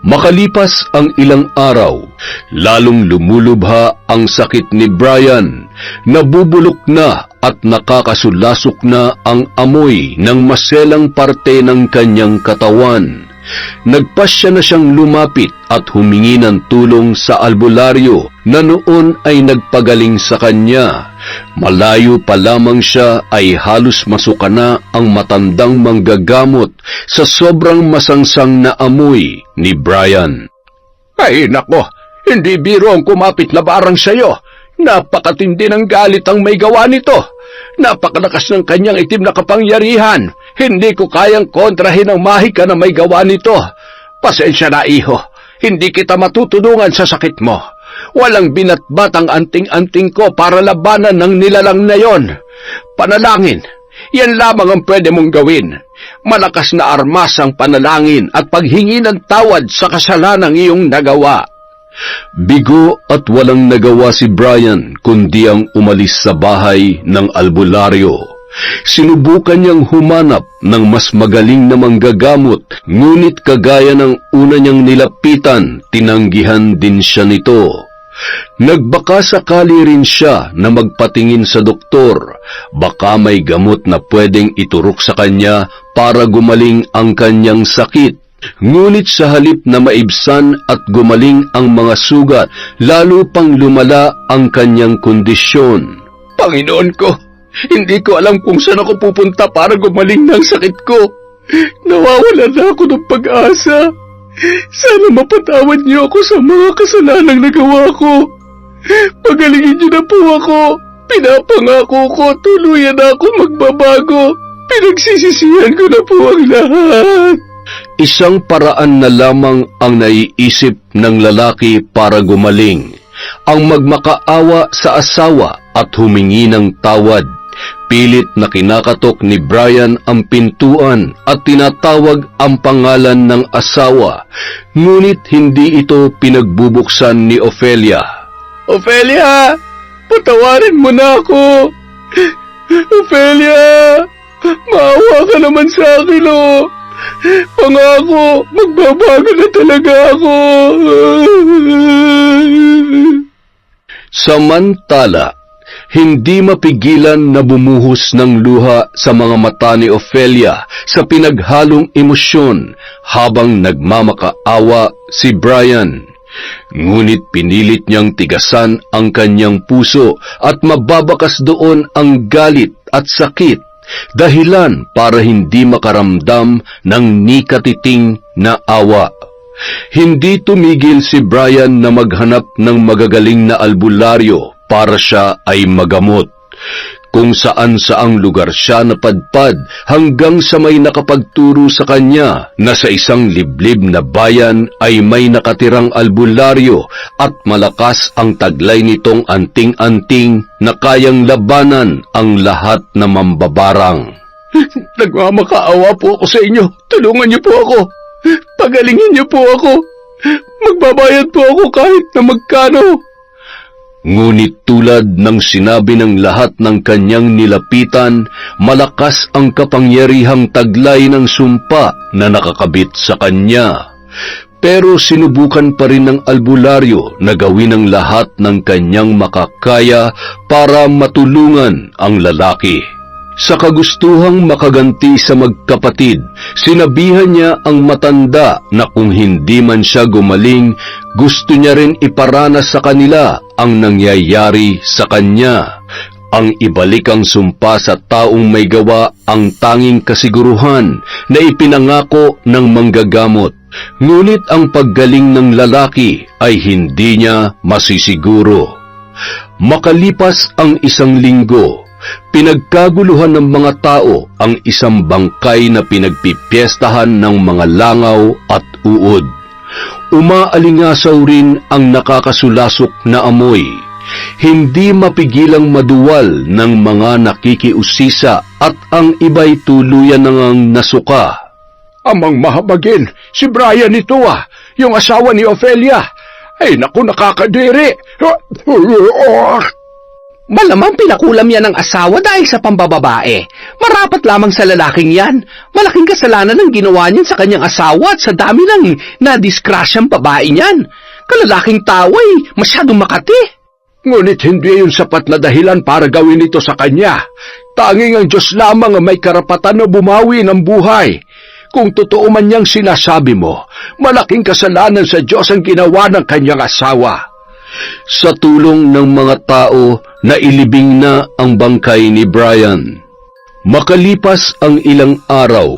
Makalipas ang ilang araw, lalong lumulubha ang sakit ni Brian. Nabubulok na at nakakasulasok na ang amoy ng maselang parte ng kanyang katawan. Nagpasya na siyang lumapit at humingi ng tulong sa albularyo na noon ay nagpagaling sa kanya. Malayo pa lamang siya ay halos masuka na ang matandang manggagamot sa sobrang masangsang na amoy ni Brian. Ay nako, hindi biro ang kumapit na barang sa'yo. Napakatindi ng galit ang may gawa nito. Napakalakas ng kanyang itim na kapangyarihan. Hindi ko kayang kontrahin ang mahika na may gawa nito. Pasensya na, iho. Hindi kita matutulungan sa sakit mo. Walang binatbat ang anting-anting ko para labanan ng nilalang na yon. Panalangin. Yan lamang ang pwede mong gawin. Malakas na armas ang panalangin at paghingi ng tawad sa kasalanang iyong nagawa. Bigo at walang nagawa si Brian kundi ang umalis sa bahay ng albularyo. Sinubukan niyang humanap ng mas magaling na manggagamot, ngunit kagaya ng una niyang nilapitan, tinanggihan din siya nito. Nagbaka sakali rin siya na magpatingin sa doktor. Baka may gamot na pwedeng iturok sa kanya para gumaling ang kanyang sakit. Ngunit sa halip na maibsan at gumaling ang mga sugat, lalo pang lumala ang kanyang kondisyon. Panginoon ko, hindi ko alam kung saan ako pupunta para gumaling ng sakit ko. Nawawalan na ako ng pag-asa. Sana mapatawad niyo ako sa mga kasalanang nagawa ko. Pagalingin niyo na po ako. Pinapangako ko, tuluyan na ako magbabago. Pinagsisisihan ko na po ang lahat. Isang paraan na lamang ang naiisip ng lalaki para gumaling, ang magmakaawa sa asawa at humingi ng tawad. Pilit na kinakatok ni Brian ang pintuan at tinatawag ang pangalan ng asawa, ngunit hindi ito pinagbubuksan ni Ofelia. Ofelia, patawarin mo na ako. Ofelia, maawa ka naman sa akin, oh. Pangako, magbabago na talaga ako. Samantala, hindi mapigilan na bumuhos ng luha sa mga mata ni Ofelia sa pinaghalong emosyon habang nagmamakaawa si Brian. Ngunit pinilit niyang tigasan ang kanyang puso at mababakas doon ang galit at sakit, dahilan para hindi makaramdam ng nikatiting na awa. Hindi tumigil si Brian na maghanap ng magagaling na albularyo para siya ay magamot. Kung saan-saang lugar siya napadpad hanggang sa may nakapagturo sa kanya na sa isang liblib na bayan ay may nakatirang albularyo at malakas ang taglay nitong anting-anting na kayang labanan ang lahat na mambabarang. Nagmamakaawa po ako sa inyo. Tulungan niyo po ako. Pagalingin niyo po ako. Magbabayad po ako kahit na magkano. Ngunit tulad ng sinabi ng lahat ng kanyang nilapitan, malakas ang kapangyarihang taglay ng sumpa na nakakabit sa kanya. Pero sinubukan pa rin ng albularyo na gawin ang lahat ng kanyang makakaya para matulungan ang lalaki. Sa kagustuhang makaganti sa magkapatid, sinabihan niya ang matanda na kung hindi man siya gumaling, gusto niya rin iparanas sa kanila ang nangyayari sa kanya. Ang ibalik ang sumpa sa taong may gawa ang tanging kasiguruhan na ipinangako ng manggagamot. Ngunit ang paggaling ng lalaki ay hindi niya masisiguro. Makalipas ang 1 linggo, pinagkaguluhan ng mga tao ang isang bangkay na pinagpipiestahan ng mga langaw at uod. Umaalingasaw rin ang nakakasulasok na amoy. Hindi mapigilang maduwal ng mga nakikiusisa at ang iba'y tuluyan nang nasuka. Amang mahabagin, si Brian ito yung asawa ni Ophelia. Ay naku, nakakadiri. Malamang pinakulam yan ng asawa dahil sa pambababae. Marapat lamang sa lalaking yan. Malaking kasalanan ang ginawa niyan sa kanyang asawa at sa dami ng nadiskrasyang babae niyan. Kalalaking tao ay masyadong makati. Ngunit hindi yun sapat na dahilan para gawin ito sa kanya. Tanging ang Diyos lamang ang may karapatan na bumawi ng buhay. Kung totoo man niyang sinasabi mo, malaking kasalanan sa Diyos ang ginawa ng kanyang asawa. Sa tulong ng mga tao, nailibing na ang bangkay ni Brian. Makalipas ang ilang araw,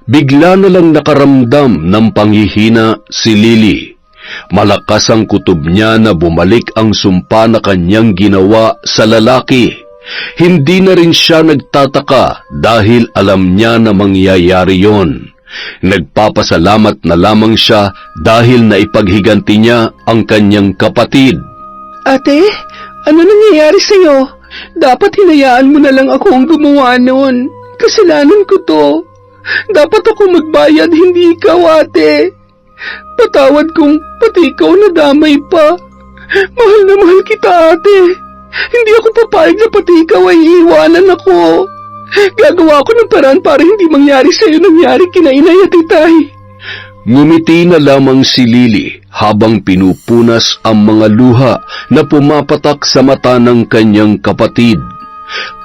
bigla na lang nakaramdam ng panghihina si Lily. Malakas ang kutob niya na bumalik ang sumpa na kanyang ginawa sa lalaki. Hindi na rin siya nagtataka dahil alam niya na mangyayari yon. Nagpapasalamat na lamang siya dahil naipaghiganti niya ang kanyang kapatid. Ate, ano nangyayari sa'yo? Dapat hinayaan mo na lang ako ang gumawa noon. Kasalanan ko to. Dapat ako magbayad, hindi ikaw, ate. Patawad kung pati ikaw nadamay pa. Mahal na mahal kita, ate. Hindi ako papayag na pati ikaw ay iiwanan ako. Gagawa ako ng paraan para hindi mangyari sa'yo nangyari kina inay at itay. Ngumiti na lamang si Lily habang pinupunas ang mga luha na pumapatak sa mata ng kanyang kapatid.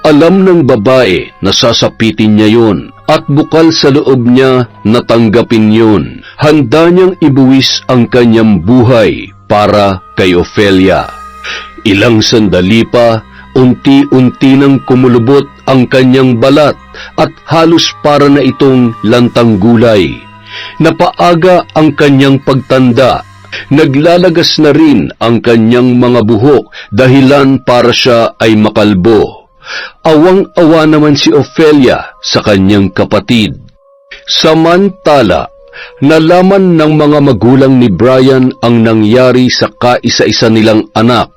Alam ng babae na sasapitin niya yon at bukal sa loob niya na tanggapin yon. Handa niyang ibuwis ang kanyang buhay para kay Ophelia. Ilang sandali pa, unti-unti nang kumulubot ang kanyang balat at halos para na itong lantang gulay. Napaaga ang kanyang pagtanda. Naglalagas na rin ang kanyang mga buhok dahilan para siya ay makalbo. Awang-awa naman si Ophelia sa kanyang kapatid. Samantala, nalaman ng mga magulang ni Brian ang nangyari sa kaisa-isa nilang anak.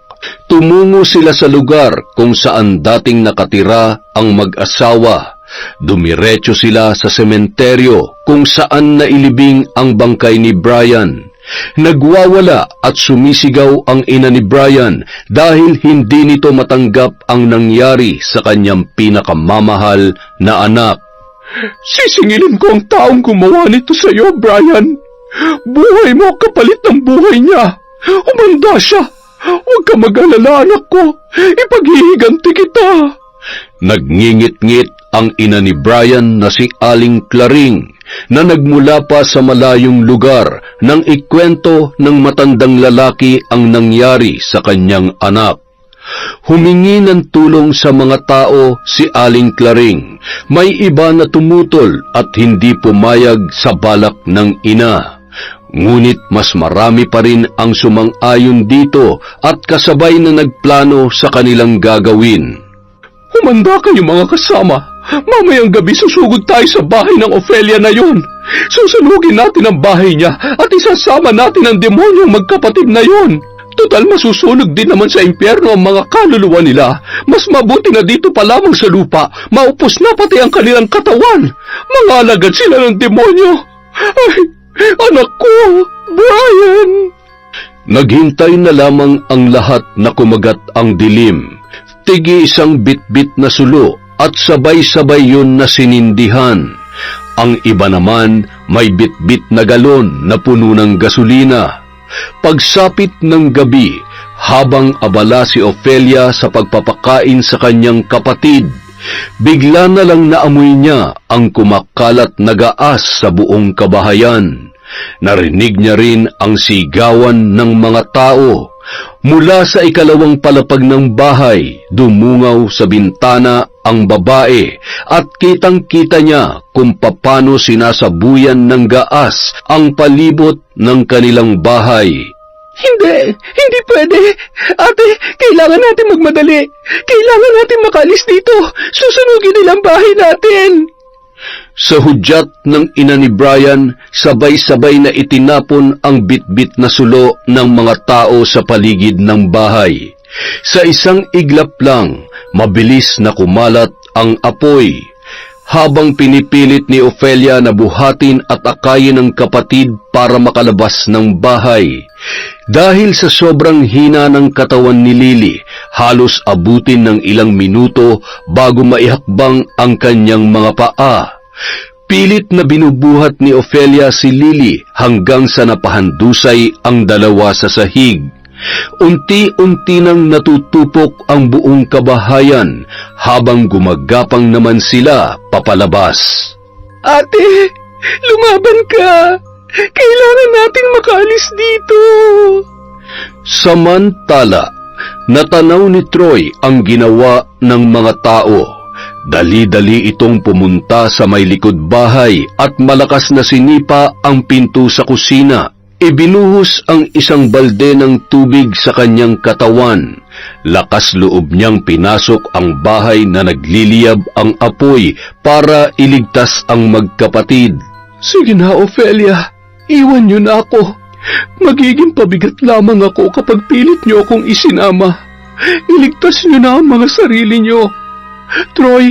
Tumungo sila sa lugar kung saan dating nakatira ang mag-asawa. Dumiretso sila sa sementeryo kung saan nailibing ang bangkay ni Brian. Nagwawala at sumisigaw ang ina ni Brian dahil hindi nito matanggap ang nangyari sa kanyang pinakamamahal na anak. Sisingilin ko ang taong gumawa nito sa iyo, Brian. Buhay mo kapalit ng buhay niya. Umanda siya. Huwag ka mag-alala, anak ko. Ipaghihiganti kita. Nagngingit-ngit ang ina ni Brian na si Aling Claring na nagmula pa sa malayong lugar nang ikwento ng matandang lalaki ang nangyari sa kanyang anak. Humingi ng tulong sa mga tao si Aling Claring. May iba na tumutol at hindi pumayag sa balak ng ina. Ngunit mas marami pa rin ang sumang-ayon dito at kasabay na nagplano sa kanilang gagawin. Humanda kayo mga kasama. Mamayang gabi susugod tayo sa bahay ng Ophelia na yon. Susunugin natin ang bahay niya at isasama natin ang demonyong magkapatid na yon. Total masusunog din naman sa impyerno ang mga kaluluwa nila. Mas mabuti na dito pa lamang sa lupa, maupos na pati ang kanilang katawan. Mga alagad sila ng demonyo. Ay, anak ko, Brian! Naghintay na lamang ang lahat na kumagat ang dilim. Tigi isang bitbit na sulo at sabay-sabay yun na sinindihan. Ang iba naman may bitbit na galon na puno ng gasolina. Pagsapit ng gabi, habang abala si Ofelia sa pagpapakain sa kanyang kapatid, bigla na lang naamoy niya ang kumakalat na gaas sa buong kabahayan. Narinig niya rin ang sigawan ng mga tao. Mula sa ikalawang palapag ng bahay, dumungaw sa bintana ang babae at kitang-kita niya kung paano sinasabuyan ng gaas ang palibot ng kanilang bahay. Hindi pwede. Ate, kailangan natin magmadali. Kailangan natin makalis dito. Susunugin nilang bahay natin. Sa hudyat ng ina ni Brian, sabay-sabay na itinapon ang bitbit na sulo ng mga tao sa paligid ng bahay. Sa isang iglap lang, mabilis na kumalat ang apoy. Habang pinipilit ni Ofelia na buhatin at akayin ng kapatid para makalabas ng bahay. Dahil sa sobrang hina ng katawan ni Lily, halos abutin ng ilang minuto bago maihakbang ang kanyang mga paa. Pilit na binubuhat ni Ofelia si Lily hanggang sa napahandusay ang dalawa sa sahig. Unti-unti nang natutupok ang buong kabahayan habang gumagapang naman sila papalabas. Ate, lumaban ka. Kailangan nating makaalis dito. Samantala, natanaw ni Troy ang ginawa ng mga tao. Dali-dali itong pumunta sa may likod bahay at malakas na sinipa ang pinto sa kusina. Ibinuhos ang isang balde ng tubig sa kanyang katawan. Lakas loob niyang pinasok ang bahay na nagliliyab ang apoy para iligtas ang magkapatid. Sige na, Ofelia. Iwan niyo na ako. Magiging pabigat lamang ako kapag pilit niyo akong isinama. Iligtas niyo na ang mga sarili niyo. Troy,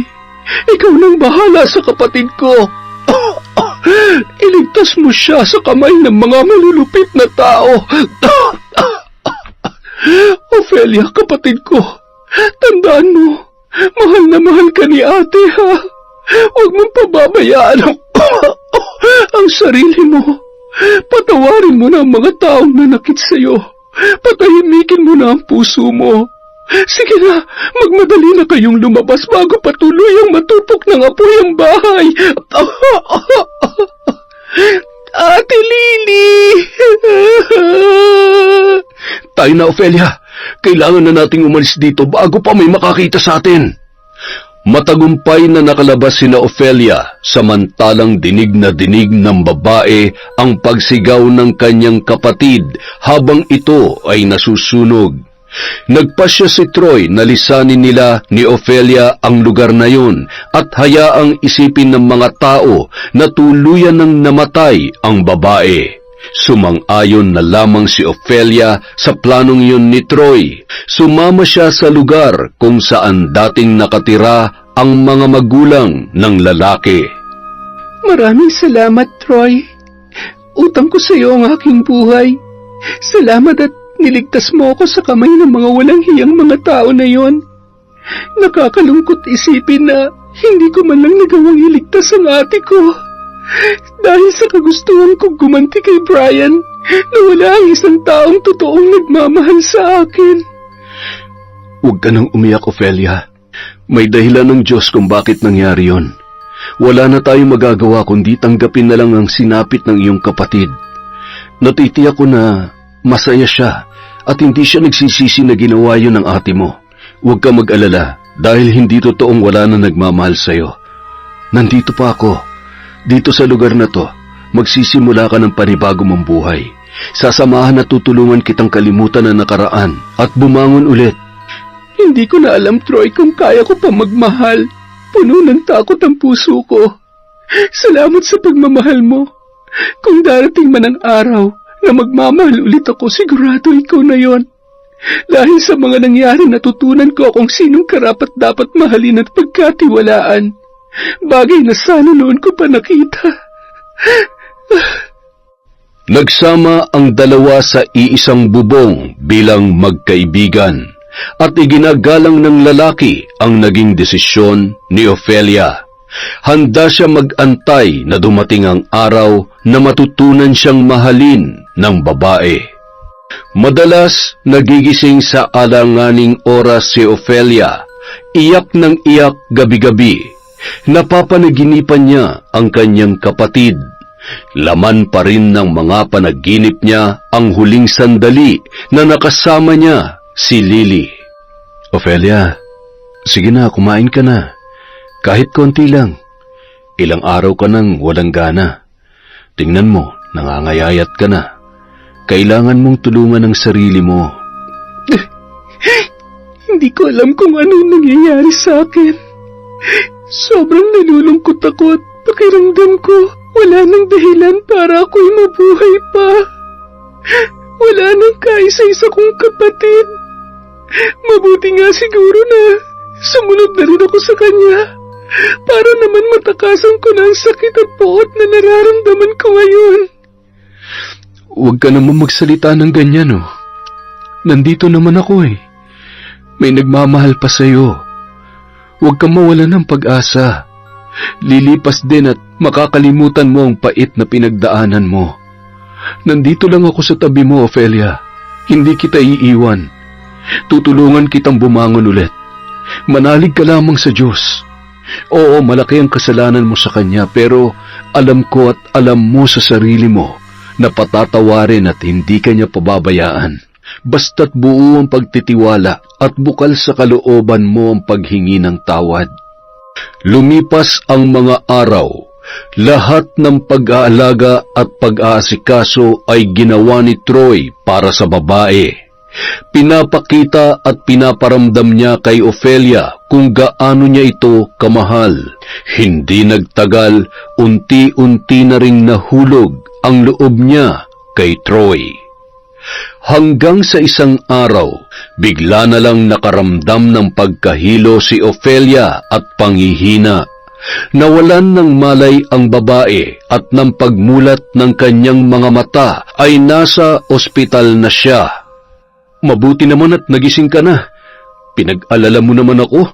ikaw nang bahala sa kapatid ko. Iligtas mo siya sa kamay ng mga malulupit na tao. Ofelia, kapatid ko, tandaan mo, mahal na mahal ka ni ate, ha? Huwag mong pababayaan ang sarili mo. Patawarin mo na ang mga taong nanakit sa'yo. Patahimikin mo na ang puso mo. Sige na, magmadali na kayong lumabas bago patuloy ang matupok ng apoy ang bahay. Ate Lily! Tayo na, Ofelia. Kailangan na nating umalis dito bago pa may makakita sa atin. Matagumpay na nakalabas sina Ofelia, samantalang dinig na dinig ng babae ang pagsigaw ng kanyang kapatid habang ito ay nasusunog. Nagpasya si Troy na lisanin nila ni Ofelia ang lugar na yun at hayaang isipin ng mga tao na tuluyan ng namatay ang babae. Sumang-ayon na lamang si Ofelia sa planong yun ni Troy. Sumama siya sa lugar kung saan dating nakatira ang mga magulang ng lalaki. Maraming salamat, Troy. Utang ko sa iyo ang aking buhay. Salamat at niligtas mo ako sa kamay ng mga walang hiyang mga tao na yon. Nakakalungkot isipin na hindi ko man lang nagawang iligtas ang ate ko. Dahil sa kagustuhan kong gumanti kay Brian, na wala ang isang taong totoong nagmamahal sa akin. Huwag ka nang umiyak, Ofelia. May dahilan ng Diyos kung bakit nangyari yon. Wala na tayong magagawa kundi tanggapin na lang ang sinapit ng iyong kapatid. Natitiyak ko na masaya siya at hindi siya nagsisisi na ginawa yun ng ate mo. Huwag ka mag-alala dahil hindi totoong wala na nagmamahal sa'yo. Nandito pa ako. Dito sa lugar na to, magsisimula ka ng panibago mong buhay. Sasamahan at tutulungan kitang kalimutan ang nakaraan at bumangon ulit. Hindi ko na alam, Troy, kung kaya ko pa magmahal. Puno ng takot ang puso ko. Salamat sa pagmamahal mo. Kung darating man ang araw na magmamahal ulit ako, sigurado ikaw na yon. Dahil sa mga nangyari, natutunan ko kung sinong karapat-dapat mahalin at pagkatiwalaan. Bagay na sana noon ko pa nakita. Nagsama ang dalawa sa iisang bubong bilang magkaibigan at iginagalang ng lalaki ang naging desisyon ni Ofelia. Handa siya mag-antay na dumating ang araw na matutunan siyang mahalin ng babae. Madalas nagigising sa alanganing oras si Ofelia, iyak ng iyak gabi-gabi. Napapanaginipan niya ang kanyang kapatid. Laman pa rin ng mga panaginip niya ang huling sandali na nakasama niya si Lily. Ofelia, sige na, kumain ka na. Kahit konti lang. Ilang araw ka nang walang gana. Tingnan mo, nangangayayat ka na. Kailangan mong tulungan ang sarili mo. Hindi ko alam kung ano nangyayari sa akin. Sobrang nalulungkot ako at pakiramdam ko wala nang dahilan para ako'y mabuhay pa. Wala nang kaisa-isa kong kapatid. Mabuti nga siguro na sumunod na rin ako sa kanya para naman matakasan ko na ang sakit at poot na nararamdaman ko ngayon. Huwag ka naman magsalita ng ganyan, oh. Nandito naman ako eh. May nagmamahal pa sa'yo. Huwag kang mawalan ng pag-asa. Lilipas din at makakalimutan mo ang pait na pinagdaanan mo. Nandito lang ako sa tabi mo, Ofelia. Hindi kita iiwan. Tutulungan kitang bumangon ulit. Manalig ka lamang sa Diyos. Oo, malaki ang kasalanan mo sa Kanya, pero alam ko at alam mo sa sarili mo na patatawarin at hindi ka niya pababayaan. Basta't buo ang pagtitiwala at bukal sa kalooban mo ang paghingi ng tawad. Lumipas ang mga araw. Lahat ng pag-aalaga at pag-aasikaso ay ginawa ni Troy para sa babae. Pinapakita at pinaparamdam niya kay Ofelia kung gaano niya ito kamahal. Hindi nagtagal, unti-unti na ring nahulog ang loob niya kay Troy. Hanggang sa isang araw, bigla na lang nakaramdam ng pagkahilo si Ofelia at panghihina. Nawalan ng malay ang babae at ng pagmulat ng kanyang mga mata ay nasa ospital na siya. Mabuti naman at nagising ka na. Pinag-alala mo naman ako.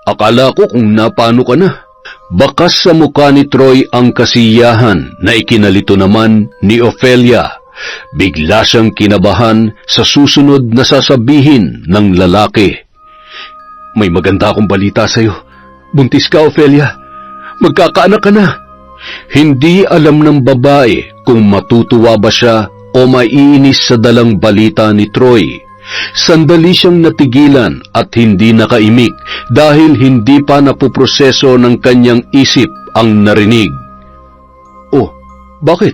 Akala ko kung napano ka na. Bakas sa mukha ni Troy ang kasiyahan na ikinalito naman ni Ofelia. Bigla siyang kinabahan sa susunod na sasabihin ng lalaki. May maganda akong balita sa'yo. Buntis ka, Ofelia. Magkakaanak ka na. Hindi alam ng babae kung matutuwa ba siya o maiinis sa dalang balita ni Troy. Sandali siyang natigilan at hindi nakaimik dahil hindi pa napuproseso ng kanyang isip ang narinig. Oh, bakit?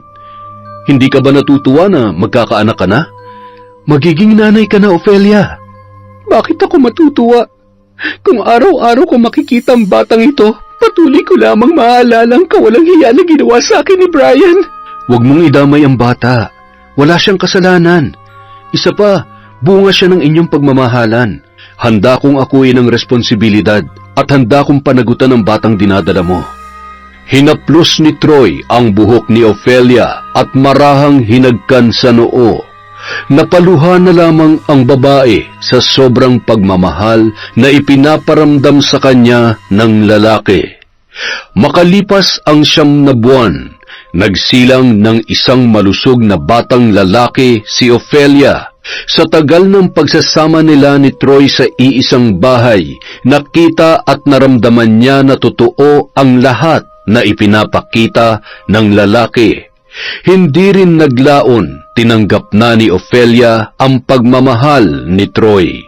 Hindi ka ba natutuwa na magkakaanak ka na? Magiging nanay ka na, Ofelia. Bakit ako matutuwa? Kung araw-araw ko makikita ang batang ito, patuloy ko lamang maaalala ang kawalang hiya na ginawa sa akin ni Brian. Huwag mong idamay ang bata. Wala siyang kasalanan. Isa pa, bunga siya ng inyong pagmamahalan. Handa kong akuin ang responsibilidad at handa kong panagutan ang batang dinadala mo. Hinaplos ni Troy ang buhok ni Ofelia at marahang hinagkan sa noo. Napaluha na lamang ang babae sa sobrang pagmamahal na ipinaparamdam sa kanya ng lalaki. Makalipas ang 9 na buwan, nagsilang ng isang malusog na batang lalaki si Ofelia. Sa tagal ng pagsasama nila ni Troy sa iisang bahay, nakita at naramdaman niya na totoo ang lahat na ipinapakita ng lalaki. Hindi rin naglaon, tinanggap na ni Ofelia ang pagmamahal ni Troy.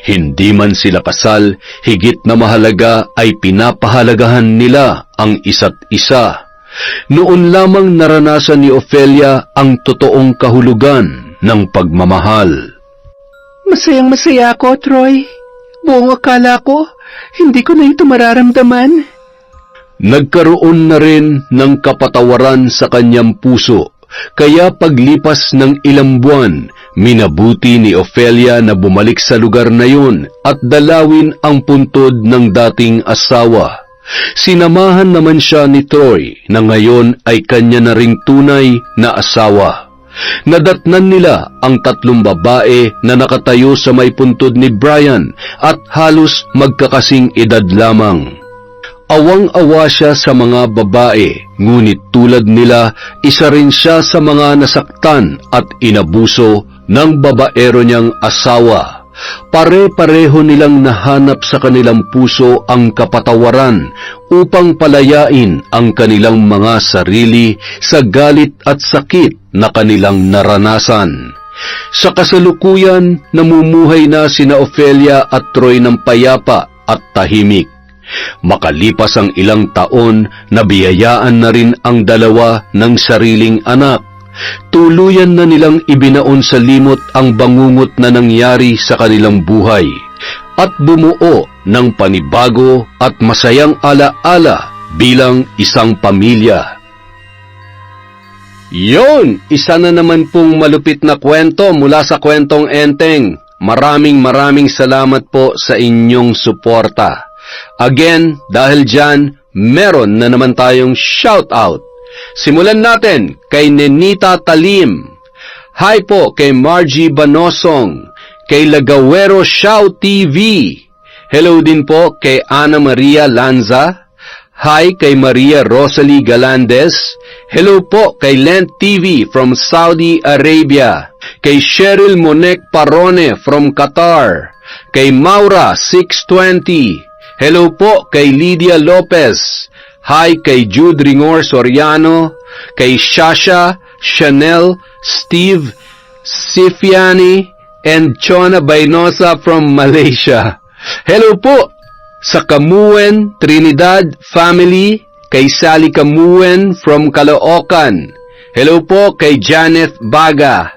Hindi man sila kasal, higit na mahalaga ay pinapahalagahan nila ang isa't isa. Noon lamang naranasan ni Ofelia ang totoong kahulugan ng pagmamahal. Masayang-masaya ako, Troy. Buong akala ko, hindi ko na ito mararamdaman. Nagkaroon na rin ng kapatawaran sa kanyang puso, kaya paglipas ng ilang buwan, Minabuti ni Ofelia na bumalik sa lugar na yun at dalawin ang puntod ng dating asawa. Sinamahan naman siya ni Troy na ngayon ay kanya na ring tunay na asawa. Nadatnan nila ang 3 babae na nakatayo sa may puntod ni Brian at halos magkakasing edad lamang. Awang-awa siya sa mga babae, ngunit tulad nila, isa rin siya sa mga nasaktan at inabuso ng babaero niyang asawa. Pare-pareho nilang nahanap sa kanilang puso ang kapatawaran upang palayain ang kanilang mga sarili sa galit at sakit na kanilang naranasan. Sa kasalukuyan, namumuhay na sina Ofelia at Troy ng payapa at tahimik. Makalipas ang ilang taon, nabiyayaan na rin ang dalawa ng sariling anak. Tuluyan na nilang ibinaon sa limot ang bangungot na nangyari sa kanilang buhay at bumuo ng panibago at masayang ala-ala bilang isang pamilya. Yon, isa na naman pong malupit na kwento mula sa Kwentong Enteng. Maraming salamat po sa inyong suporta. Again, dahil dyan, meron na naman tayong shoutout. Simulan natin kay Nenita Talim. Hi po kay Margie Banosong, kay Lagawero Shao TV. Hello din po kay Ana Maria Lanza. Hi kay Maria Rosalie Galandes. Hello po kay Lent TV from Saudi Arabia. Kay Cheryl Monek Parone from Qatar. Kay Maura 620. Hello po kay Lydia Lopez. Hi kay Jude Ringor Soriano, kay Shasha, Chanel, Steve, Sifiani, and Chona Bainosa from Malaysia. Hello po sa Kamuen, Trinidad family, kay Sally Kamuen from Caloocan. Hello po kay Janeth Baga.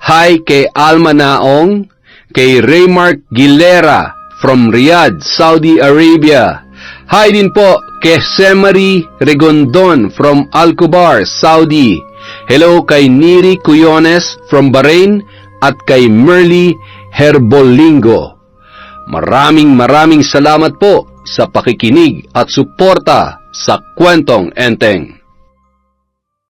Hi kay Alma Naong, kay Raymark Gilera from Riyadh, Saudi Arabia. Hi din po kay Semari Regondon from Al-Kubar, Saudi. Hello kay Niri Cuyones from Bahrain at kay Merly Herbolingo. Maraming salamat po sa pakikinig at suporta sa Kwentong Enteng.